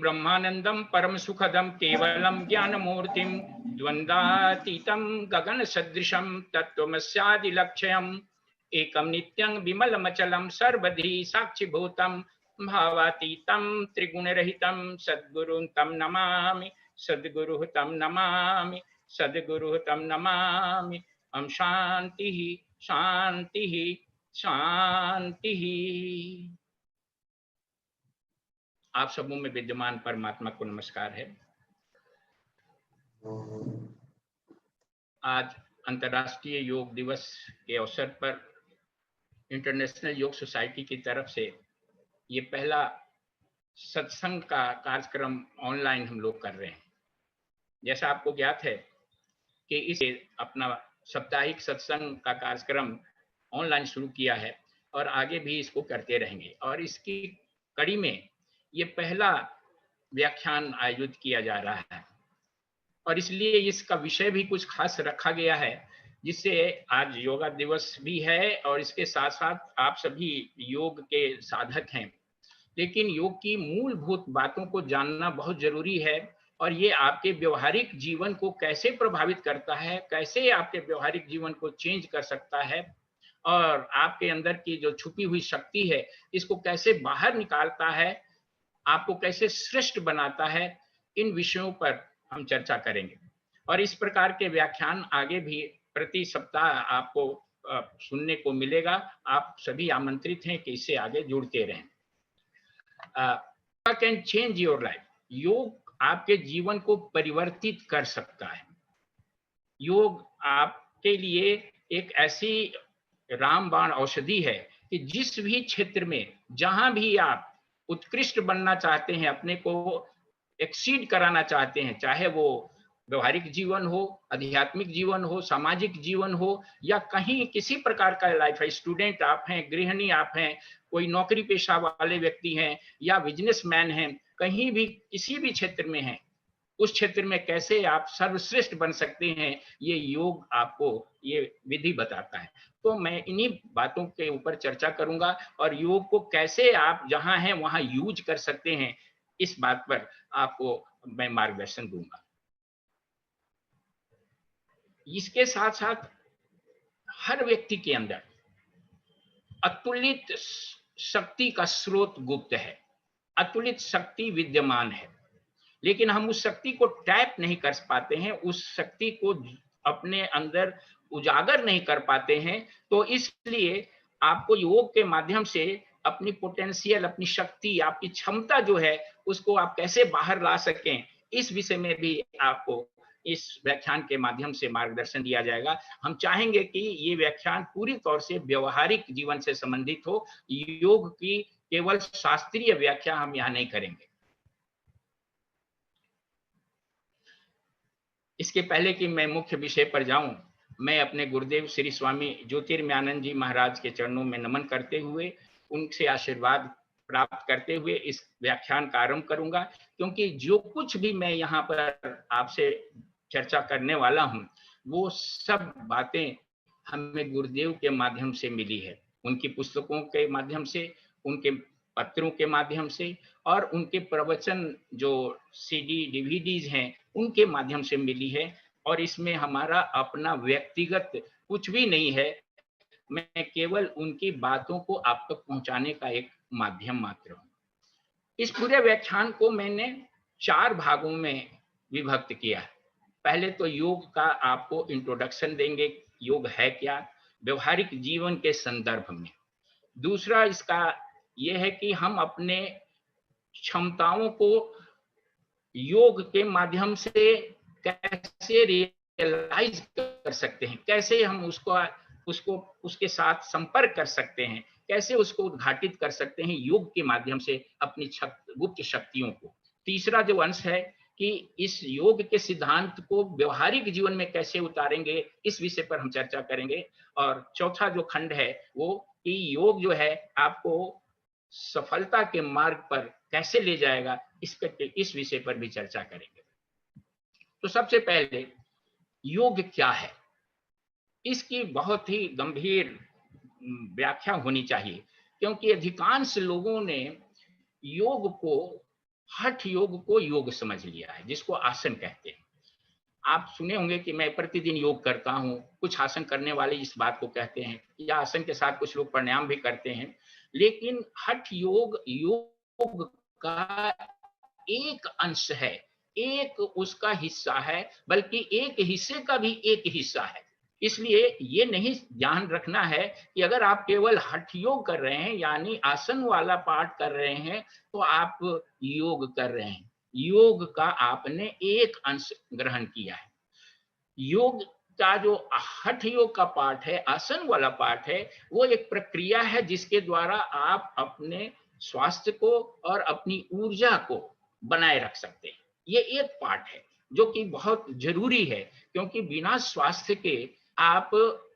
ब्रह्मानंदम परम सुखदम केवलम ज्ञानमूर्तिम द्वंद्वातीतं गगन सदृशम तत्त्वमस्यादिलक्ष्यम् एकम नित्यं विमलमचलं सर्वधी साक्षिभूतं भावातीतं त्रिगुणरहितं सद्गुरुं तं नमामि, सद्गुरुः तं नमामि, सद्गुरुः तं नमामि। ओम शांति शांति शांति। आप सबों में विद्यमान परमात्मा को नमस्कार है। आज अंतर्राष्ट्रीय योग दिवस के अवसर पर इंटरनेशनल योग सोसाइटी की तरफ से ये पहला सत्संग का कार्यक्रम ऑनलाइन हम लोग कर रहे हैं। जैसा आपको ज्ञात है कि इसे अपना साप्ताहिक सत्संग का कार्यक्रम ऑनलाइन शुरू किया है और आगे भी इसको करते रहेंगे। और इसकी कड़ी में ये पहला व्याख्यान आयोजित किया जा रहा है और इसलिए इसका विषय भी कुछ खास रखा गया है, जिससे आज योगा दिवस भी है और इसके साथ साथ आप सभी योग के साधक हैं, लेकिन योग की मूलभूत बातों को जानना बहुत जरूरी है। और ये आपके व्यवहारिक जीवन को कैसे प्रभावित करता है, कैसे आपके व्यवहारिक जीवन को चेंज कर सकता है और आपके अंदर की जो छुपी हुई शक्ति है इसको कैसे बाहर निकालता है, आपको कैसे श्रेष्ठ बनाता है, इन विषयों पर हम चर्चा करेंगे। और इस प्रकार के व्याख्यान आगे भी प्रति सप्ताह आपको सुनने को मिलेगा। आप सभी आमंत्रित हैं कि इससे आगे जुड़ते रहें। Can change your life. योग आपके जीवन को परिवर्तित कर सकता है। योग आपके लिए एक ऐसी रामबाण औषधि है कि जिस भी क्षेत्र में जहां भी आप उत्कृष्ट बनना चाहते हैं, अपने को एक्सीड कराना चाहते हैं, चाहे वो व्यवहारिक जीवन हो, आध्यात्मिक जीवन हो, सामाजिक जीवन हो या कहीं किसी प्रकार का लाइफ है, स्टूडेंट आप हैं, गृहिणी आप हैं, कोई नौकरी पेशा वाले व्यक्ति हैं या बिजनेसमैन हैं, कहीं भी किसी भी क्षेत्र में हैं, उस क्षेत्र में कैसे आप सर्वश्रेष्ठ बन सकते हैं, ये योग आपको ये विधि बताता है। तो मैं इन्हीं बातों के ऊपर चर्चा करूंगा और योग को कैसे आप जहां हैं वहां यूज कर सकते हैं, इस बात पर आपको मैं मार्गदर्शन दूंगा। इसके साथ साथ हर व्यक्ति के अंदर अतुलित शक्ति का स्रोत गुप्त है, अतुलित शक्ति विद्यमान है, लेकिन हम उस शक्ति को टैप नहीं कर पाते हैं, उस शक्ति को अपने अंदर उजागर नहीं कर पाते हैं। तो इसलिए आपको योग के माध्यम से अपनी पोटेंशियल, अपनी शक्ति, आपकी क्षमता जो है उसको आप कैसे बाहर ला सकें, इस विषय में भी आपको इस व्याख्यान के माध्यम से मार्गदर्शन दिया जाएगा। हम चाहेंगे कि ये व्याख्यान पूरी तौर से व्यवहारिक जीवन से संबंधित हो। योग की केवल शास्त्रीय व्याख्या हम यहाँ नहीं करेंगे। इसके पहले कि मैं मुख्य विषय पर जाऊं, मैं अपने गुरुदेव श्री स्वामी ज्योतिर्मयानंद जी महाराज के चरणों में नमन करते हुए, उनसे आशीर्वाद प्राप्त करते हुए इस व्याख्यान का आरंभ करूंगा। क्योंकि जो कुछ भी मैं यहाँ पर आपसे चर्चा करने वाला हूँ, वो सब बातें हमें गुरुदेव के माध्यम से मिली है, उनकी पुस्तकों के माध्यम से, उनके पत्रों के माध्यम से और उनके प्रवचन जो सीडी डीवीडीज हैं उनके माध्यम से मिली है। और इसमें हमारा अपना व्यक्तिगत कुछ भी नहीं है, मैं केवल उनकी बातों को आप तक पहुंचाने का एक माध्यम मात्र हूं। इस पूरे व्याख्यान को मैंने 4 भागों में विभक्त किया है। पहले तो योग का आपको इंट्रोडक्शन देंगे, योग है क्या व्यवहारिक जीवन के संदर्भ में। दूसरा इसका यह है कि हम अपने क्षमताओं को योग के माध्यम से कैसे रियलाइज कर सकते हैं, कैसे हम उसको उसके साथ संपर्क कर सकते हैं, कैसे उसको उद्घाटित कर सकते हैं योग के माध्यम से अपनी गुप्त शक्तियों को। तीसरा जो अंश है कि इस योग के सिद्धांत को व्यवहारिक जीवन में कैसे उतारेंगे, इस विषय पर हम चर्चा करेंगे। और चौथा जो खंड है वो कि योग जो है आपको सफलता के मार्ग पर कैसे ले जाएगा, इस विषय पर भी चर्चा करेंगे। तो सबसे पहले योग क्या है, इसकी बहुत ही गंभीर व्याख्या होनी चाहिए, क्योंकि अधिकांश लोगों ने योग को हठ योग को योग समझ लिया है, जिसको आसन कहते हैं। आप सुने होंगे कि मैं प्रतिदिन योग करता हूँ, कुछ आसन करने वाले इस बात को कहते हैं, या आसन के साथ कुछ लोग प्राणायाम भी करते हैं। लेकिन हठ योग, योग का एक अंश है, एक उसका हिस्सा है, बल्कि एक हिस्से का भी एक हिस्सा है। इसलिए ये नहीं ध्यान रखना है कि अगर आप केवल हठ योग कर रहे हैं, यानी आसन वाला पाठ कर रहे हैं, तो आप योग कर रहे हैं। योग का आपने एक अंश ग्रहण किया है। योग का जो हठ योग का पाठ है, आसन वाला पाठ है, वो एक प्रक्रिया है जिसके द्वारा आप अपने स्वास्थ्य को और अपनी ऊर्जा को बनाए रख सकते हैं। ये एक पाठ है जो कि बहुत जरूरी है, क्योंकि बिना स्वास्थ्य के आप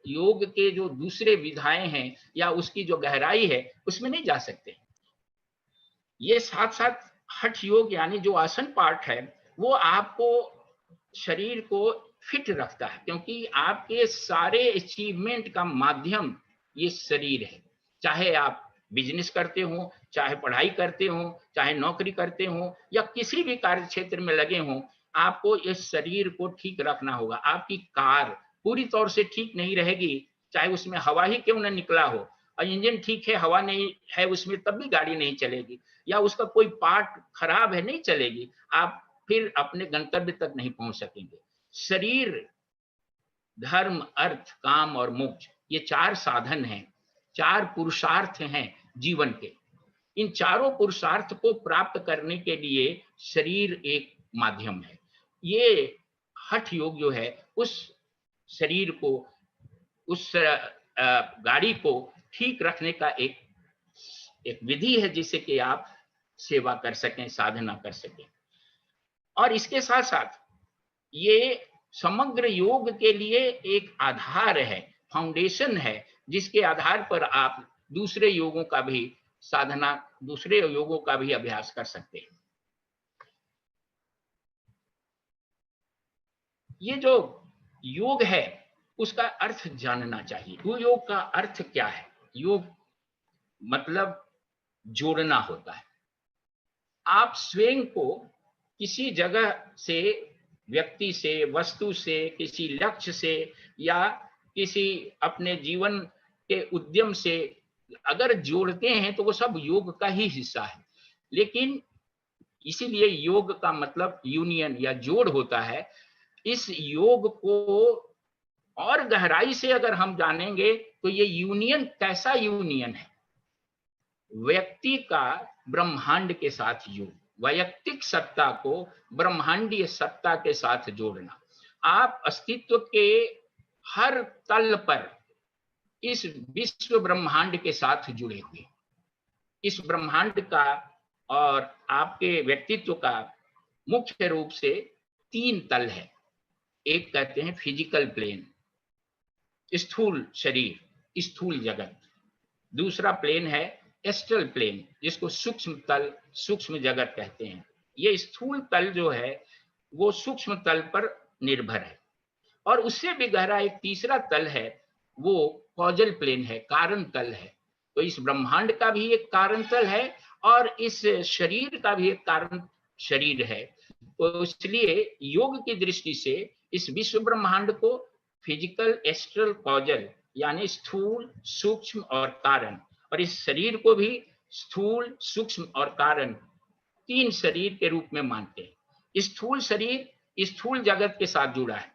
योग के जो दूसरे विधाएं हैं या उसकी जो गहराई है उसमें नहीं जा सकते। ये साथ साथ हठ योग यानी जो आसन पाठ है, वो आपको शरीर को फिट रखता है, क्योंकि आपके सारे अचीवमेंट का माध्यम ये शरीर है। चाहे आप बिजनेस करते हो, चाहे पढ़ाई करते हो, चाहे नौकरी करते हो, या किसी भी कार्य क्षेत्र में लगे हो, आपको इस शरीर को ठीक रखना होगा। आपकी कार पूरी तौर से ठीक नहीं रहेगी, चाहे उसमें हवा ही क्यों ना निकला हो, और इंजन ठीक है, हवा नहीं है उसमें, तब भी गाड़ी नहीं चलेगी, या उसका कोई पार्ट खराब है, नहीं चलेगी, आप फिर अपने गंतव्य तक नहीं पहुंच सकेंगे। शरीर, धर्म, अर्थ, काम और मोक्ष, ये चार साधन हैं, चार पुरुषार्थ हैं जीवन के। इन चारों पुरुषार्थ को प्राप्त करने के लिए शरीर एक माध्यम है। ये हठ योग जो है, उस शरीर को, उस गाड़ी को ठीक रखने का एक एक विधि है, जिससे कि आप सेवा कर सकें, साधना कर सकें। और इसके साथ साथ ये समग्र योग के लिए एक आधार है, फाउंडेशन है, जिसके आधार पर आप दूसरे योगों का भी साधना, दूसरे योगों का भी अभ्यास कर सकते हैं। ये जो योग है उसका अर्थ जानना चाहिए। वो योग का अर्थ क्या है? योग मतलब जोड़ना होता है। आप स्वयं को किसी जगह से, व्यक्ति से, वस्तु से, किसी लक्ष्य से, या किसी अपने जीवन के उद्यम से अगर जोड़ते हैं तो वो सब योग का ही हिस्सा है। लेकिन इसीलिए योग का मतलब यूनियन या जोड़ होता है। इस योग को और गहराई से अगर हम जानेंगे तो ये यूनियन कैसा यूनियन है? व्यक्ति का ब्रह्मांड के साथ योग, वैयक्तिक सत्ता को ब्रह्मांडीय सत्ता के साथ जोड़ना। आप अस्तित्व के हर तल पर इस विश्व ब्रह्मांड के साथ जुड़े हुए। इस ब्रह्मांड का और आपके व्यक्तित्व का मुख्य रूप से तीन तल है। एक कहते हैं फिजिकल प्लेन, स्थूल शरीर, स्थूल जगत। दूसरा प्लेन है एस्ट्रल प्लेन, जिसको सूक्ष्म तल, सूक्ष्म जगत कहते हैं। ये स्थूल तल जो है वो सूक्ष्म तल पर निर्भर है। और उससे भी गहरा एक तीसरा तल है, वो कॉजल प्लेन है, कारण तल है। तो इस ब्रह्मांड का भी एक कारण तल है और इस शरीर का भी एक कारण शरीर है। तो इसलिए योग की दृष्टि से इस विश्व ब्रह्मांड को फिजिकल, एस्ट्रल, कॉजल यानी स्थूल, सूक्ष्म और कारण, और इस शरीर को भी स्थूल, सूक्ष्म और कारण, तीन शरीर के रूप में मानते हैं। स्थूल शरीर स्थूल जगत के साथ जुड़ा है,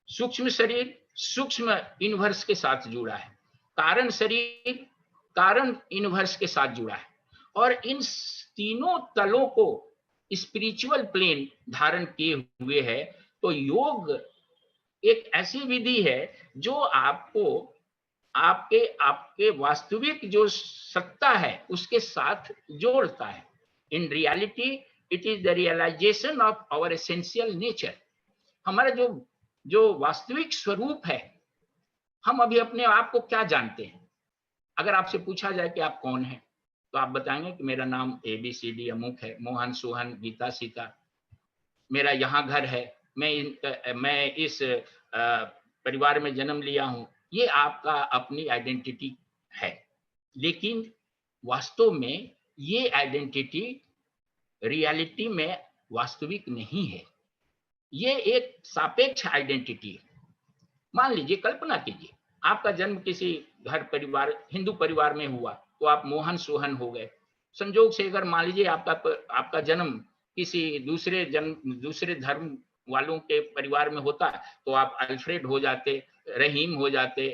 सूक्ष्म शरीर सूक्ष्म यूनिवर्स के साथ जुड़ा है, कारण शरीर कारण यूनिवर्स के साथ जुड़ा है। और इन तीनों तलों को स्पिरिचुअल प्लेन धारण किए हुए है। तो योग एक ऐसी विधि है जो आपको आपके आपके वास्तविक जो सत्ता है उसके साथ जोड़ता है। In reality it is the realisation of our essential nature. हमारा जो जो वास्तविक स्वरूप है, हम अभी अपने आप को क्या जानते हैं? अगर आपसे पूछा जाए कि आप कौन हैं, तो आप बताएंगे कि मेरा नाम ABCD अमुक है, मोहन, सोहन, गीता, सीता, मेरा यहाँ घर है, मैं इस परिवार में जन्म लिया हूँ। ये आपका अपनी आइडेंटिटी है। लेकिन वास्तव में ये आइडेंटिटी रियलिटी में वास्तविक नहीं है। ये एक सापेक्ष आइडेंटिटी है। मान लीजिए, कल्पना कीजिए, आपका जन्म किसी घर परिवार, हिंदू परिवार में हुआ, तो आप मोहन सोहन हो गए। संजोग से अगर मान लीजिए आपका जन्म किसी दूसरे धर्म वालों के परिवार में होता, तो आप अल्फ्रेड हो जाते, रहीम हो जाते।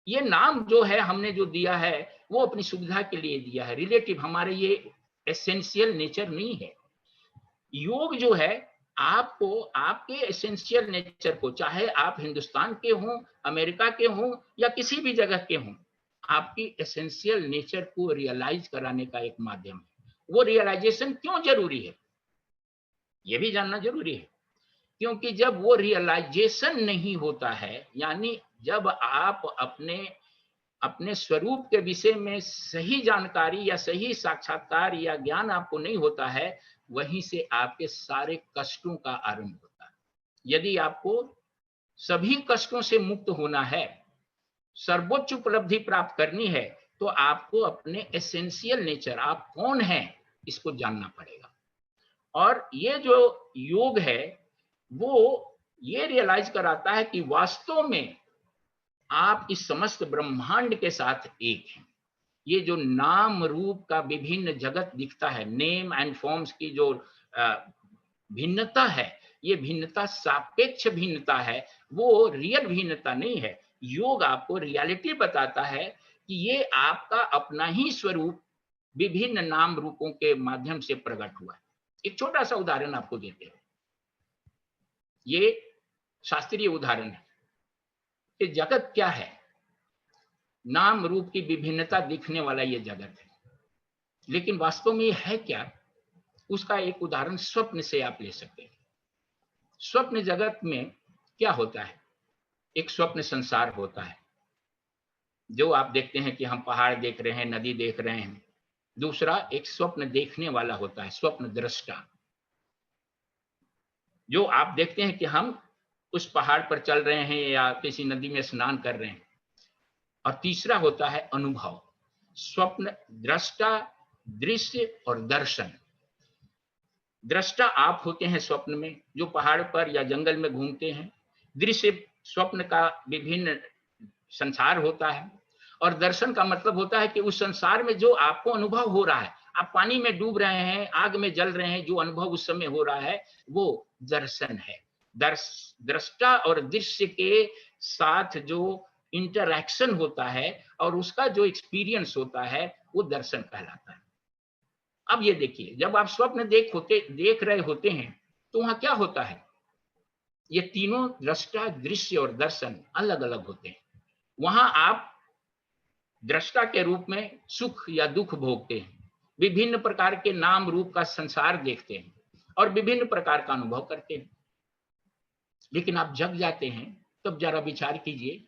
ये नाम जो है हमने जो दिया है, वो अपनी सुविधा के लिए दिया है, रिलेटिव, हमारे ये एसेंशियल नेचर नहीं है। योग जो है, आपको आपके एसेंशियल नेचर को, चाहे आप हिंदुस्तान के हों, अमेरिका के हों या किसी भी जगह के हों, आपकी एसेंशियल नेचर को रियलाइज कराने का एक माध्यम है। वो रियलाइजेशन क्यों जरूरी है, ये भी जानना जरूरी है। क्योंकि जब वो रियलाइजेशन नहीं होता है, यानी जब आप अपने अपने स्वरूप के विषय में सही जानकारी या सही साक्षात्कार या ज्ञान आपको नहीं होता है, वहीं से आपके सारे कष्टों का आरंभ होता है। यदि आपको सभी कष्टों से मुक्त होना है, सर्वोच्च उपलब्धि प्राप्त करनी है, तो आपको अपने एसेंशियल नेचर, आप कौन हैं, इसको जानना पड़ेगा। और ये जो योग है, वो ये रियलाइज कराता है कि वास्तव में आप इस समस्त ब्रह्मांड के साथ एक हैं। ये जो नाम रूप का विभिन्न जगत दिखता है, नेम एंड फॉर्म्स की जो भिन्नता है, ये भिन्नता सापेक्ष भिन्नता है, वो रियल भिन्नता नहीं है। योग आपको रियलिटी बताता है कि ये आपका अपना ही स्वरूप विभिन्न नाम रूपों के माध्यम से प्रकट हुआ है। एक छोटा सा उदाहरण आपको देते हैं, ये शास्त्रीय उदाहरण है कि जगत क्या है। नाम रूप की विभिन्नता दिखने वाला ये जगत है, लेकिन वास्तव में ये है क्या, उसका एक उदाहरण स्वप्न से आप ले सकते हैं। स्वप्न जगत में क्या होता है, एक स्वप्न संसार होता है, जो आप देखते हैं कि हम पहाड़ देख रहे हैं, नदी देख रहे हैं। दूसरा एक स्वप्न देखने वाला होता है, स्वप्न दृष्टा, जो आप देखते हैं कि हम उस पहाड़ पर चल रहे हैं या किसी नदी में स्नान कर रहे हैं। और तीसरा होता है अनुभव, स्वप्न दृष्टा, दृश्य और दर्शन। दृष्टा आप होते हैं स्वप्न में, जो पहाड़ पर या जंगल में घूमते हैं। दृश्य स्वप्न का विभिन्न संसार होता है, और दर्शन का मतलब होता है कि उस संसार में जो आपको अनुभव हो रहा है, आप पानी में डूब रहे हैं, आग में जल रहे हैं, जो अनुभव उस समय हो रहा है, वो दर्शन है। दृष्टा और दृश्य के साथ जो इंटरैक्शन होता है और उसका जो एक्सपीरियंस होता है, वो दर्शन कहलाता है। अब ये देखिए, जब आप स्वप्न देख रहे होते हैं, तो वहां क्या होता है, ये तीनों दृष्टा, दृश्य और दर्शन अलग अलग होते हैं। वहां आप दृष्टा के रूप में सुख या दुख भोगते हैं, विभिन्न प्रकार के नाम रूप का संसार देखते हैं और विभिन्न प्रकार का अनुभव करते हैं। लेकिन आप जग जाते हैं, तब जरा विचार कीजिए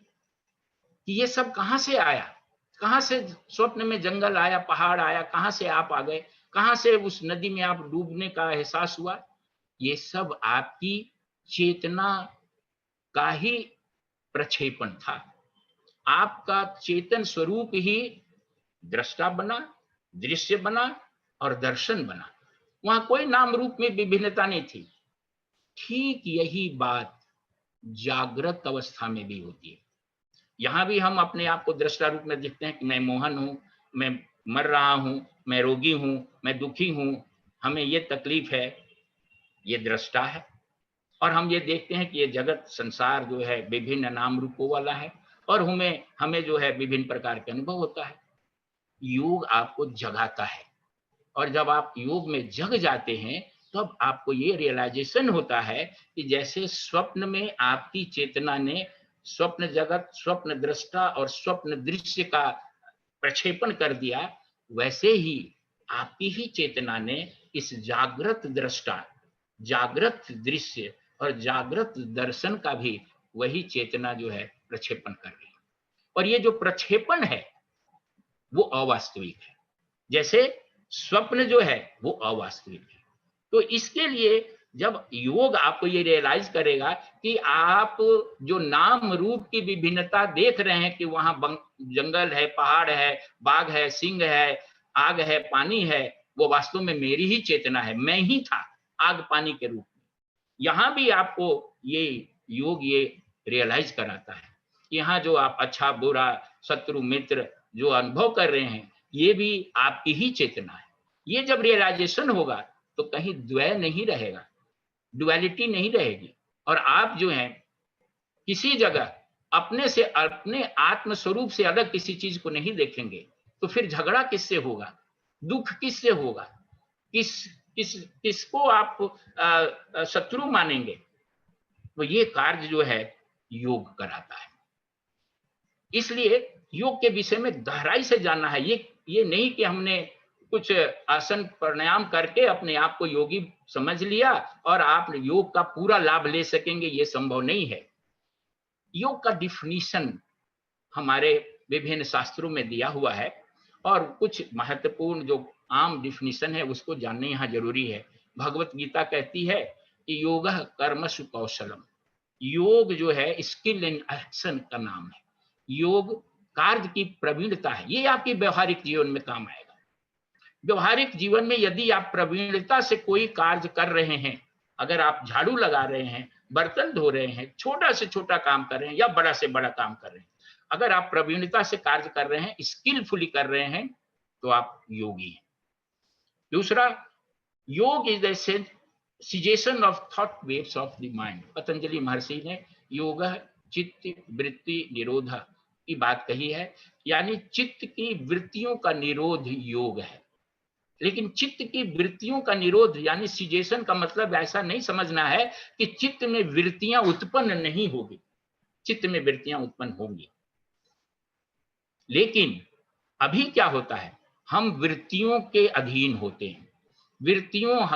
कि ये सब कहां से आया, कहां से स्वप्न में जंगल आया, पहाड़ आया, कहां से आप आ गए, कहां से उस नदी में आप डूबने का एहसास हुआ। ये सब आपकी चेतना का ही प्रक्षेपण था। आपका चेतन स्वरूप ही दृष्टा बना, दृश्य बना और दर्शन बना। वहां कोई नाम रूप में विभिन्नता नहीं थी। ठीक यही बात जागृत अवस्था में भी होती है। यहां भी हम अपने आप को दृष्टा रूप में देखते हैं कि मैं मोहन हूं, मैं मर रहा हूं, मैं रोगी हूं, मैं दुखी हूं, हमें ये तकलीफ है, ये दृष्टा है। और हम ये देखते हैं कि ये जगत संसार जो है विभिन्न नाम रूपों वाला है, और हमें हमें जो है विभिन्न प्रकार के अनुभव होता है। योग आपको जगाता है, और जब आप योग में जग जाते हैं, तब आपको ये रियलाइजेशन होता है कि जैसे स्वप्न में आपकी चेतना ने स्वप्न जगत, स्वप्न दृष्टा और स्वप्न दृश्य का प्रक्षेपण कर दिया, वैसे ही आपकी ही चेतना ने इस जागृत दृष्टा, जागृत दृश्य और जागृत दर्शन का भी वही चेतना जो है प्रक्षेपण कर रही है। और ये जो प्रक्षेपण है, वो अवास्तविक है। जैसे स्वप्न जो है वो अवास्तविक है। तो इसके लिए जब योग आपको ये रियलाइज करेगा कि आप जो नाम रूप की विभिन्नता देख रहे हैं कि वहां जंगल है, पहाड़ है, बाघ है, सिंह है, आग है, पानी है, वो वास्तव में मेरी ही चेतना है, मैं ही था आग पानी के रूप में। यहाँ भी आपको ये योग ये रियलाइज कराता है, यहाँ जो आप अच्छा बुरा शत्रु मित्र जो अनुभव कर रहे हैं, ये भी आपकी ही चेतना है। ये जब रियलाइजेशन होगा तो कहीं द्वय नहीं रहेगा, डुअलिटी नहीं रहेगी, और आप जो है किसी जगह अपने से, अपने आत्म स्वरूप से अलग किसी चीज को नहीं देखेंगे, तो फिर झगड़ा किससे होगा, दुख किससे होगा, किसको आप शत्रु मानेंगे। तो ये कार्य जो है योग कराता है। इसलिए योग के विषय में गहराई से जानना है। ये नहीं कि हमने कुछ आसन प्राणायाम करके अपने आप को योगी समझ लिया और आप योग का पूरा लाभ ले सकेंगे, ये संभव नहीं है। योग का डिफिनीशन हमारे विभिन्न शास्त्रों में दिया हुआ है, और कुछ महत्वपूर्ण जो आम डिफिनीशन है उसको जानने यहाँ जरूरी है। भगवत गीता कहती है कि योगः कर्मसु कौशलम, योग जो है स्किल इन एक्शन का नाम है। योग कार्य की प्रवीणता है, ये आपकी व्यवहारिक जीवन में काम आएगा। व्यवहारिक जीवन में यदि आप प्रवीणता से कोई कार्य कर रहे हैं, अगर आप झाड़ू लगा रहे हैं, बर्तन धो रहे हैं, छोटा से छोटा काम कर रहे हैं या बड़ा से बड़ा काम कर रहे हैं, अगर आप प्रवीणता से कार्य कर रहे हैं, स्किलफुली कर रहे हैं, तो आप योगी हैं। दूसरा, योग is the cessation of thought waves of the mind. Patanjali महर्षि ने योग चित्त वृत्ति निरोध की बात कही है, यानी चित्त की वृत्तियों का निरोध योग है। लेकिन चित्त की वृत्तियों का निरोध यानी सीजेशन का मतलब ऐसा नहीं समझना है कि चित्त में वृत्तियां उत्पन्न नहीं होगी, चित्त में वृत्तियां उत्पन्न होंगी। लेकिन अभी क्या होता है, हम वृत्तियों के अधीन होते हैं, वृत्तियों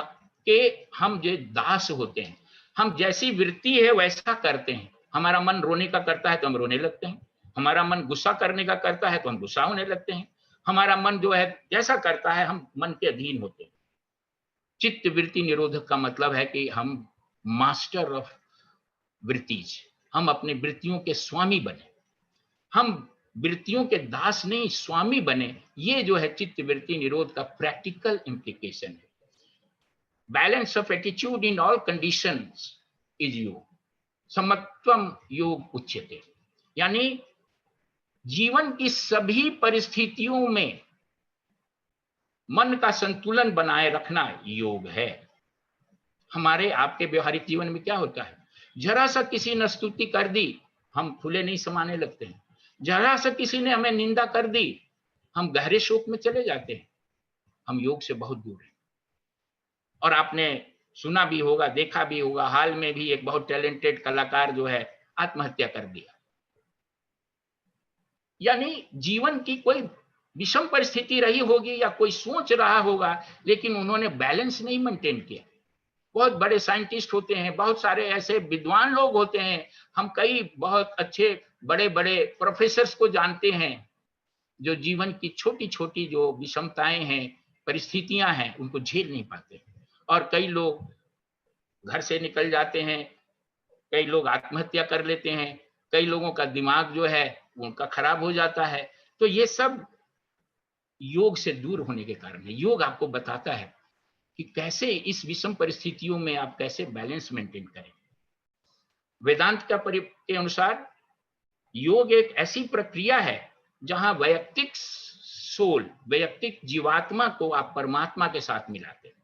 के हम जो दास होते हैं। हम जैसी वृत्ति है वैसा करते हैं। हमारा मन रोने का करता है तो हम रोने लगते हैं, हमारा मन गुस्सा करने का करता है तो हम गुस्सा होने लगते हैं, हमारा मन जो है जैसा करता है हम मन के अधीन होते हैं। चित्त वृत्ति निरोधक का मतलब है कि हम मास्टर ऑफ वृत्तिज, हम अपने वृत्तियों के स्वामी बने, हम वृत्तियों के दास नहीं स्वामी बने। ये जो है चित्त वृत्ति निरोध का प्रैक्टिकल इंप्लीकेशन है। Balance of attitude in all conditions is योग, समत्वम योग उच्यते, यानी जीवन की सभी परिस्थितियों में मन का संतुलन बनाए रखना योग है। हमारे आपके व्यवहारिक जीवन में क्या होता है, जरा सा किसी ने स्तुति कर दी, हम फूले नहीं समाने लगते हैं, जरा सा किसी ने हमें निंदा कर दी, हम गहरे शोक में चले जाते हैं। हम योग से बहुत दूर हैं। और आपने सुना भी होगा, देखा भी होगा, हाल में भी एक बहुत टैलेंटेड कलाकार जो है आत्महत्या कर दिया। यानी जीवन की कोई विषम परिस्थिति रही होगी या कोई सोच रहा होगा, लेकिन उन्होंने बैलेंस नहीं मेंटेन किया। बहुत बड़े साइंटिस्ट होते हैं, बहुत सारे ऐसे विद्वान लोग होते हैं, हम कई बहुत अच्छे बड़े बड़े प्रोफेसर्स को जानते हैं जो जीवन की छोटी छोटी जो विषमताएं हैं, परिस्थितियां हैं, उनको झेल नहीं पाते, और कई लोग घर से निकल जाते हैं, कई लोग आत्महत्या कर लेते हैं, कई लोगों का दिमाग जो है उनका खराब हो जाता है। तो ये सब योग से दूर होने के कारण है। योग आपको बताता है कि कैसे इस विषम परिस्थितियों में आप कैसे बैलेंस मेंटेन करें। वेदांत के अनुसार योग एक ऐसी प्रक्रिया है जहां वैयक्तिक सोल, वैयक्तिक जीवात्मा को आप परमात्मा के साथ मिलाते हैं।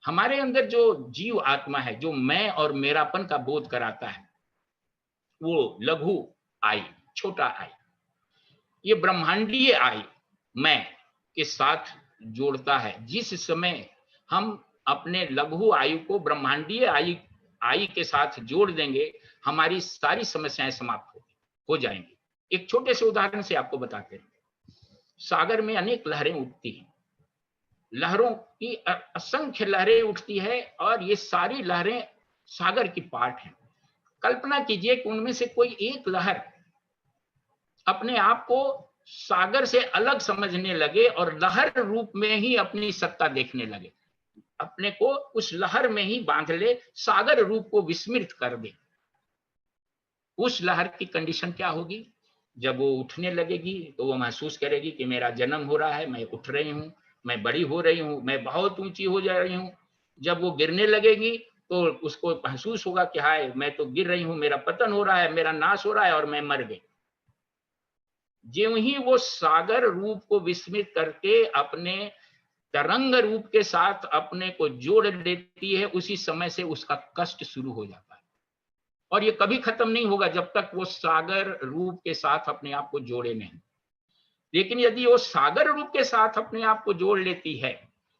हमारे अंदर जो जीव आत्मा है, जो मैं और मेरापन का बोध कराता है, वो लघु आई, छोटा आई, ये ब्रह्मांडीय आई मैं के साथ जोड़ता है। जिस समय हम अपने लघु आयु को ब्रह्मांडीय आई के साथ जोड़ देंगे, हमारी सारी समस्याएं समाप्त हो जाएंगी। एक छोटे से उदाहरण से आपको बताते हैं। सागर में अनेक लहरें उठती हैं, लहरों की असंख्य लहरें उठती है, और ये सारी लहरें सागर की पार्ट हैं। कल्पना कीजिए कि उनमें से कोई एक लहर अपने आप को सागर से अलग समझने लगे और लहर रूप में ही अपनी सत्ता देखने लगे, अपने को उस लहर में ही बांध ले, सागर रूप को विस्मृत कर दे। उस लहर की कंडीशन क्या होगी? जब वो उठने लगेगी तो वो महसूस करेगी कि मेरा जन्म हो रहा है, मैं उठ रही हूँ, मैं बड़ी हो रही हूँ, मैं बहुत ऊंची हो जा रही हूँ। जब वो गिरने लगेगी तो उसको महसूस होगा कि हाय, मैं तो गिर रही हूँ, मेरा पतन हो रहा है, मेरा नाश हो रहा है और मैं मर गई। ज्यों ही वो सागर रूप को विस्मृत करके अपने तरंग रूप के साथ अपने को जोड़ लेती है, उसी समय से उसका कष्ट शुरू हो जाता है। और ये कभी खत्म नहीं होगा जब तक वो सागर रूप के साथ अपने आप को जोड़े नहीं। लेकिन यदि वो सागर रूप के साथ अपने आप को जोड़ लेती है,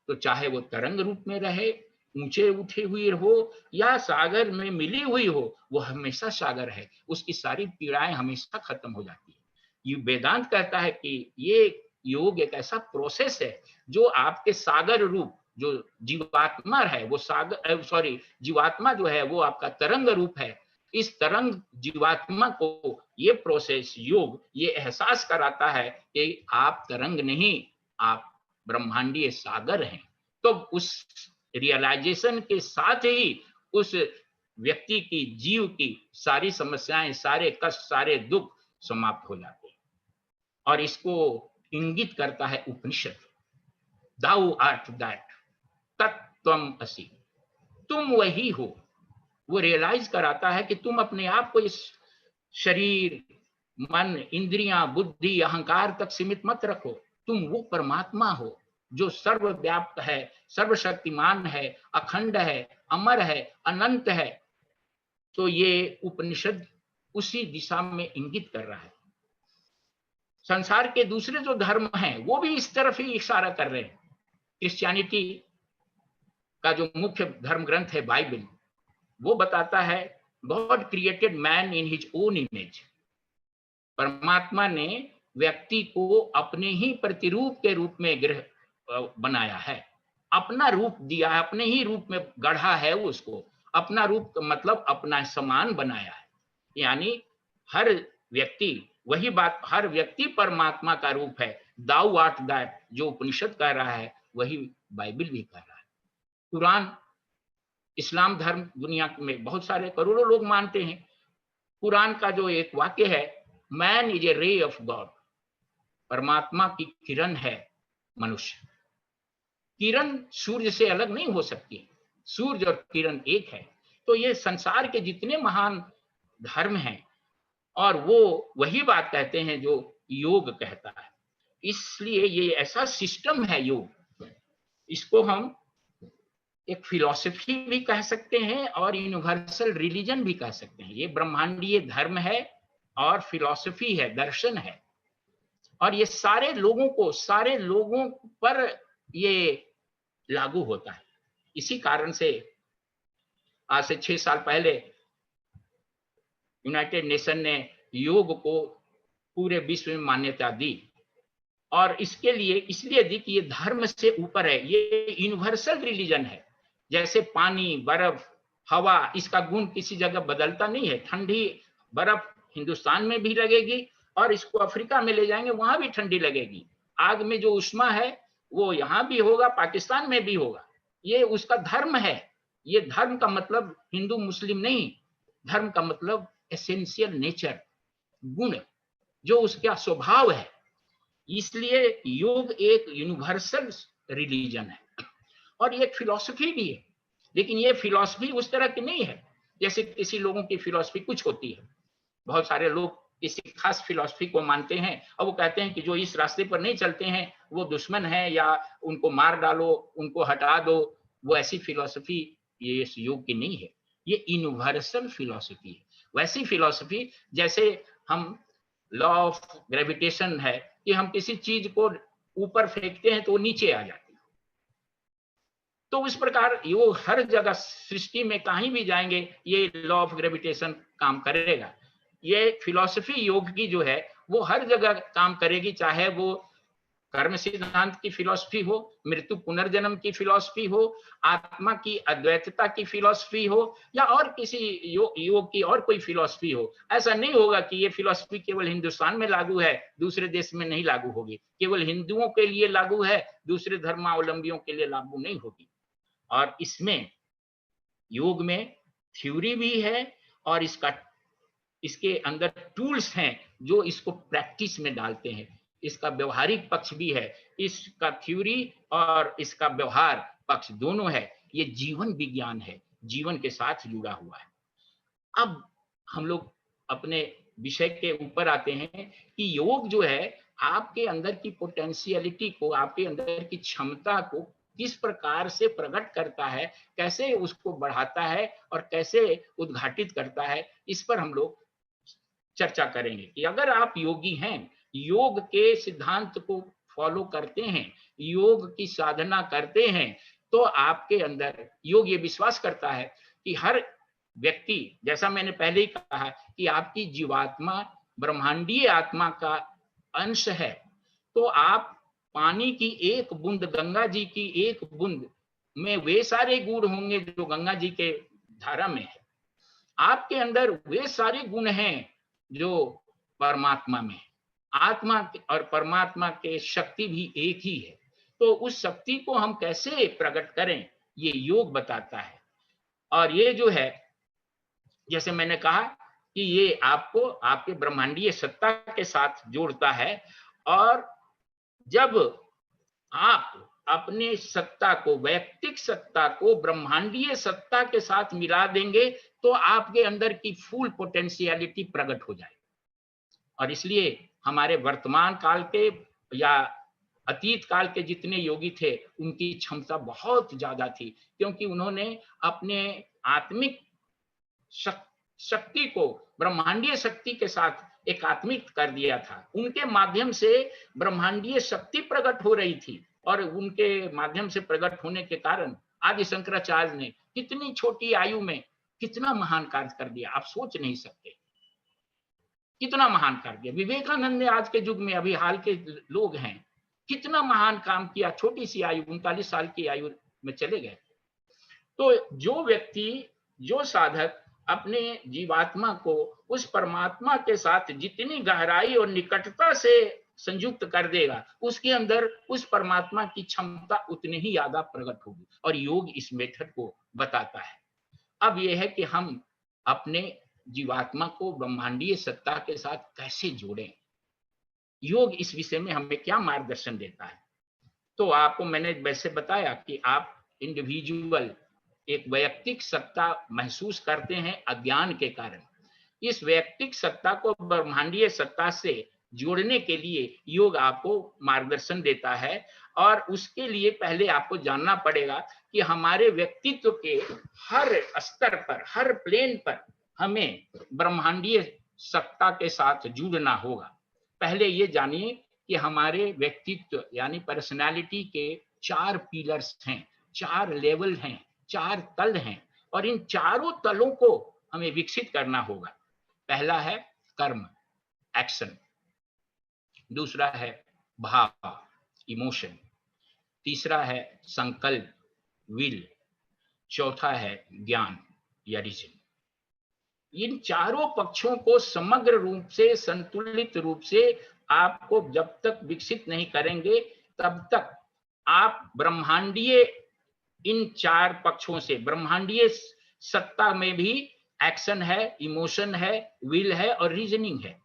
तो चाहे वो तरंग रूप में रहे, ऊंचे उठे हुई हो या सागर में मिली हुई हो, वो हमेशा सागर है, उसकी सारी पीड़ाएं हमेशा खत्म हो जाती है। ये वेदांत कहता है कि ये योग एक ऐसा प्रोसेस है जो आपके सागर रूप, जो जीवात्मा है वो सागर, सॉरी, जीवात्मा जो है वो आपका तरंग रूप है। इस तरंग जीवात्मा को ये प्रोसेस योग ये एहसास कराता है कि आप तरंग नहीं, आप ब्रह्मांडीय सागर हैं। तो उस रियलाइजेशन के साथ ही उस व्यक्ति की, जीव की सारी समस्याएं, सारे कष्ट, सारे दुख समाप्त हो जाते हैं। और इसको इंगित करता है उपनिषद, दाउ आर्ट दैट, तत्त्वम असि, तुम वही हो। वो रियलाइज कराता है कि तुम अपने आप को इस शरीर, मन, इंद्रियां, बुद्धि, अहंकार तक सीमित मत रखो। तुम वो परमात्मा हो जो सर्वव्याप्त है, सर्वशक्तिमान है, अखंड है, अमर है, अनंत है। तो ये उपनिषद उसी दिशा में इंगित कर रहा है। संसार के दूसरे जो धर्म हैं वो भी इस तरफ ही इशारा कर रहे हैं। क्रिश्चियनिटी का जो मुख्य धर्म ग्रंथ है बाइबल, वो बताता है God created man in his own image. परमात्मा ने व्यक्ति को अपने ही प्रतिरूप के रूप में बनाया है, अपना रूप दिया है, अपने ही रूप में गढ़ा है उसको। अपना रूप का मतलब अपना समान बनाया है। यानी हर व्यक्ति, वही बात, हर व्यक्ति परमात्मा का रूप है। दाउ आर्ट दैट, जो उपनिषद कह रहा है वही बाइबल भी कह रहा है। कुरान, इस्लाम धर्म दुनिया में बहुत सारे करोड़ों लोग मानते हैं। कुरान का जो एक वाक्य है, man is a ray of God, परमात्मा की किरण है मनुष्य। किरण सूर्य से अलग नहीं हो सकती, सूर्य और किरण एक है। तो ये संसार के जितने महान धर्म हैं, और वो वही बात कहते हैं जो योग कहता है। इसलिए ये ऐसा सिस्टम है योग, इसको हम एक फिलॉसफी भी कह सकते हैं और यूनिवर्सल रिलीजन भी कह सकते हैं। ये ब्रह्मांडीय धर्म है और फिलॉसफी है, दर्शन है। और ये सारे लोगों को, सारे लोगों पर ये लागू होता है। इसी कारण से आज से 6 साल पहले यूनाइटेड नेशन ने योग को पूरे विश्व में मान्यता दी। और इसके लिए इसलिए दी कि ये धर्म से ऊपर है, ये यूनिवर्सल रिलीजन है। जैसे पानी, बर्फ, हवा, इसका गुण किसी जगह बदलता नहीं है। ठंडी बर्फ हिंदुस्तान में भी लगेगी और इसको अफ्रीका में ले जाएंगे, वहां भी ठंडी लगेगी। आग में जो उष्मा है वो यहाँ भी होगा, पाकिस्तान में भी होगा। ये उसका धर्म है। ये धर्म का मतलब हिंदू मुस्लिम नहीं, धर्म का मतलब एसेंशियल नेचर, गुण, जो उसका स्वभाव है। इसलिए योग एक यूनिवर्सल रिलीजन है और ये एक फिलॉसफी भी है। लेकिन ये फिलॉसफी उस तरह की नहीं है जैसे किसी लोगों की फिलॉसफी कुछ होती है। बहुत सारे लोग किसी खास फिलॉसफी को मानते हैं और वो कहते हैं कि जो इस रास्ते पर नहीं चलते हैं वो दुश्मन है, या उनको मार डालो, उनको हटा दो। वो ऐसी फिलॉसफी ये इस योग की नहीं है। ये यूनिवर्सल फिलॉसफी है। वैसी फिलॉसफी जैसे हम लॉ ऑफ ग्रेविटेशन है कि हम किसी चीज को ऊपर फेंकते हैं तो वो नीचे आ जाती है। तो इस प्रकार योग हर जगह सृष्टि में कहीं भी जाएंगे ये लॉ ऑफ ग्रेविटेशन काम करेगा। ये फिलॉसफी योग की जो है वो हर जगह काम करेगी, चाहे वो कर्म सिद्धांत की फिलॉसफी हो, मृत्यु पुनर्जन्म की फिलॉसफी हो, आत्मा की अद्वैतता की फिलॉसफी हो, या और किसी योग की और कोई फिलॉसफी हो। ऐसा नहीं होगा कि ये फिलॉसफी केवल हिंदुस्तान में लागू है, दूसरे देश में नहीं लागू होगी। केवल हिंदुओं के लिए लागू है, दूसरे धर्मावलंबियों के लिए लागू नहीं होगी। और इसमें योग में थ्योरी भी है और इसके अंदर टूल्स हैं जो इसको प्रैक्टिस में डालते हैं। इसका व्यवहारिक पक्ष भी है, इसका थ्योरी और इसका व्यवहार पक्ष दोनों है। ये जीवन विज्ञान है, जीवन के साथ जुड़ा हुआ है। अब हम लोग अपने विषय के ऊपर आते हैं कि योग जो है आपके अंदर की पोटेंशियलिटी को, आपके अंदर की क्षमता को किस प्रकार से प्रकट करता है, कैसे उसको बढ़ाता है और कैसे उद्घाटित करता है, इस पर हम लोग चर्चा करेंगे कि अगर आप योगी हैं, योग के सिद्धांत को फॉलो करते हैं, योग की साधना करते हैं, तो आपके अंदर योग ये विश्वास करता है कि हर व्यक्ति, जैसा मैंने पहले ही कहा कि आपकी जीवात्मा ब्रह्मांडीय आत्मा का अंश है। तो आप पानी की एक बूंद, गंगा जी की एक बूंद में वे सारे गुण होंगे जो गंगा जी के धारा में है। आपके अंदर वे सारे गुण हैं जो परमात्मा में है। आत्मा और परमात्मा के शक्ति भी एक ही है। तो उस शक्ति को हम कैसे प्रकट करें, ये योग बताता है। और ये जो है, जैसे मैंने कहा कि ये आपको आपके ब्रह्मांडीय सत्ता के साथ जोड़ता है। और जब आप अपने सत्ता को, वैयक्तिक सत्ता को ब्रह्मांडीय सत्ता के साथ मिला देंगे, तो आपके अंदर की फुल पोटेंशियलिटी प्रकट हो जाएगी। और इसलिए हमारे वर्तमान काल के या अतीत काल के जितने योगी थे, उनकी क्षमता बहुत ज्यादा थी, क्योंकि उन्होंने अपने आत्मिक शक्ति को ब्रह्मांडीय शक्ति के साथ एकात्मिक कर दिया था। उनके माध्यम से ब्रह्मांडीय शक्ति प्रकट हो रही थी, और उनके माध्यम से प्रकट होने के कारण आदि शंकराचार्य ने कितनी छोटी आयु में कितना महान कार्य कर दिया, आप सोच नहीं सकते कितना महान कार्य किया। विवेकानंद ने आज के युग में, अभी हाल के लोग हैं, कितना महान काम किया, छोटी सी आयु, 39 साल की आयु में चले गए। तो जो व्यक्ति, जो साधक अपने जीवात्मा को उस परमात्मा के साथ जितनी गहराई और निकटता से संयुक्त कर देगा, उसके अंदर उस परमात्मा की क्षमता उतनी ही ज्यादा प्रकट होगी। और योग इस मेथड को बताता है। अब यह है कि हम अपने जीवात्मा को ब्रह्मांडीय सत्ता के साथ कैसे जोड़ें, योग इस विषय में हमें क्या मार्गदर्शन देता है। तो आपको मैंने वैसे बताया कि आप इंडिविजुअल एक वैयक्तिक सत्ता महसूस करते हैं अज्ञान के कारण। इस वैयक्तिक सत्ता को ब्रह्मांडीय सत्ता से जोड़ने के लिए योग आपको मार्गदर्शन देता है। और उसके लिए पहले आपको जानना पड़ेगा कि हमारे व्यक्तित्व के हर स्तर पर, हर प्लेन पर हमें ब्रह्मांडीय सत्ता के साथ जुड़ना होगा। पहले ये जानिए कि हमारे व्यक्तित्व यानी पर्सनालिटी के 4 पिलर्स हैं, 4 लेवल हैं, 4 तल हैं, और इन चारों तलों को हमें विकसित करना होगा। पहला है कर्म, एक्शन। दूसरा है भाव, इमोशन। तीसरा है संकल्प, विल। चौथा है ज्ञान या रीजन। इन चारों पक्षों को समग्र रूप से, संतुलित रूप से आपको जब तक विकसित नहीं करेंगे, तब तक आप ब्रह्मांडीय इन 4 पक्षों से, ब्रह्मांडीय सत्ता में भी एक्शन है, इमोशन है, विल है और रीजनिंग है।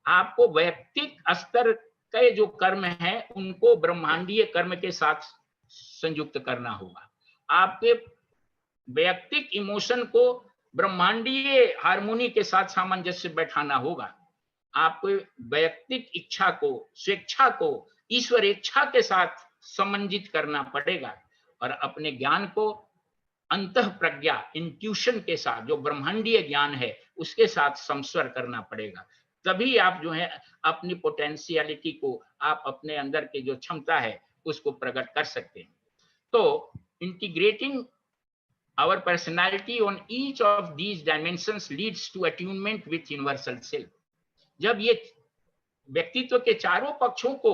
आपको वैयक्तिक स्तर के जो कर्म हैं उनको ब्रह्मांडीय कर्म के साथ संयुक्त करना होगा। आपके वैयक्तिक इमोशन को ब्रह्मांडीय हार्मोनी के साथ सामंजस्य बैठाना होगा। आपको वैयक्तिक इच्छा को, स्वेच्छा को ईश्वर इच्छा के साथ समन्वित करना पड़ेगा। और अपने ज्ञान को अंतः प्रज्ञा, इंट्यूशन के साथ, जो ब्रह्मांडीय ज्ञान है उसके साथ समस्वर करना पड़ेगा। तभी आप जो है अपनी पोटेंशियलिटी को, आप अपने अंदर के जो क्षमता है उसको प्रकट कर सकते हैं। तो integrating our personality on each of these dimensions leads to attunement with universal self। जब ये व्यक्तित्व के चारों पक्षों को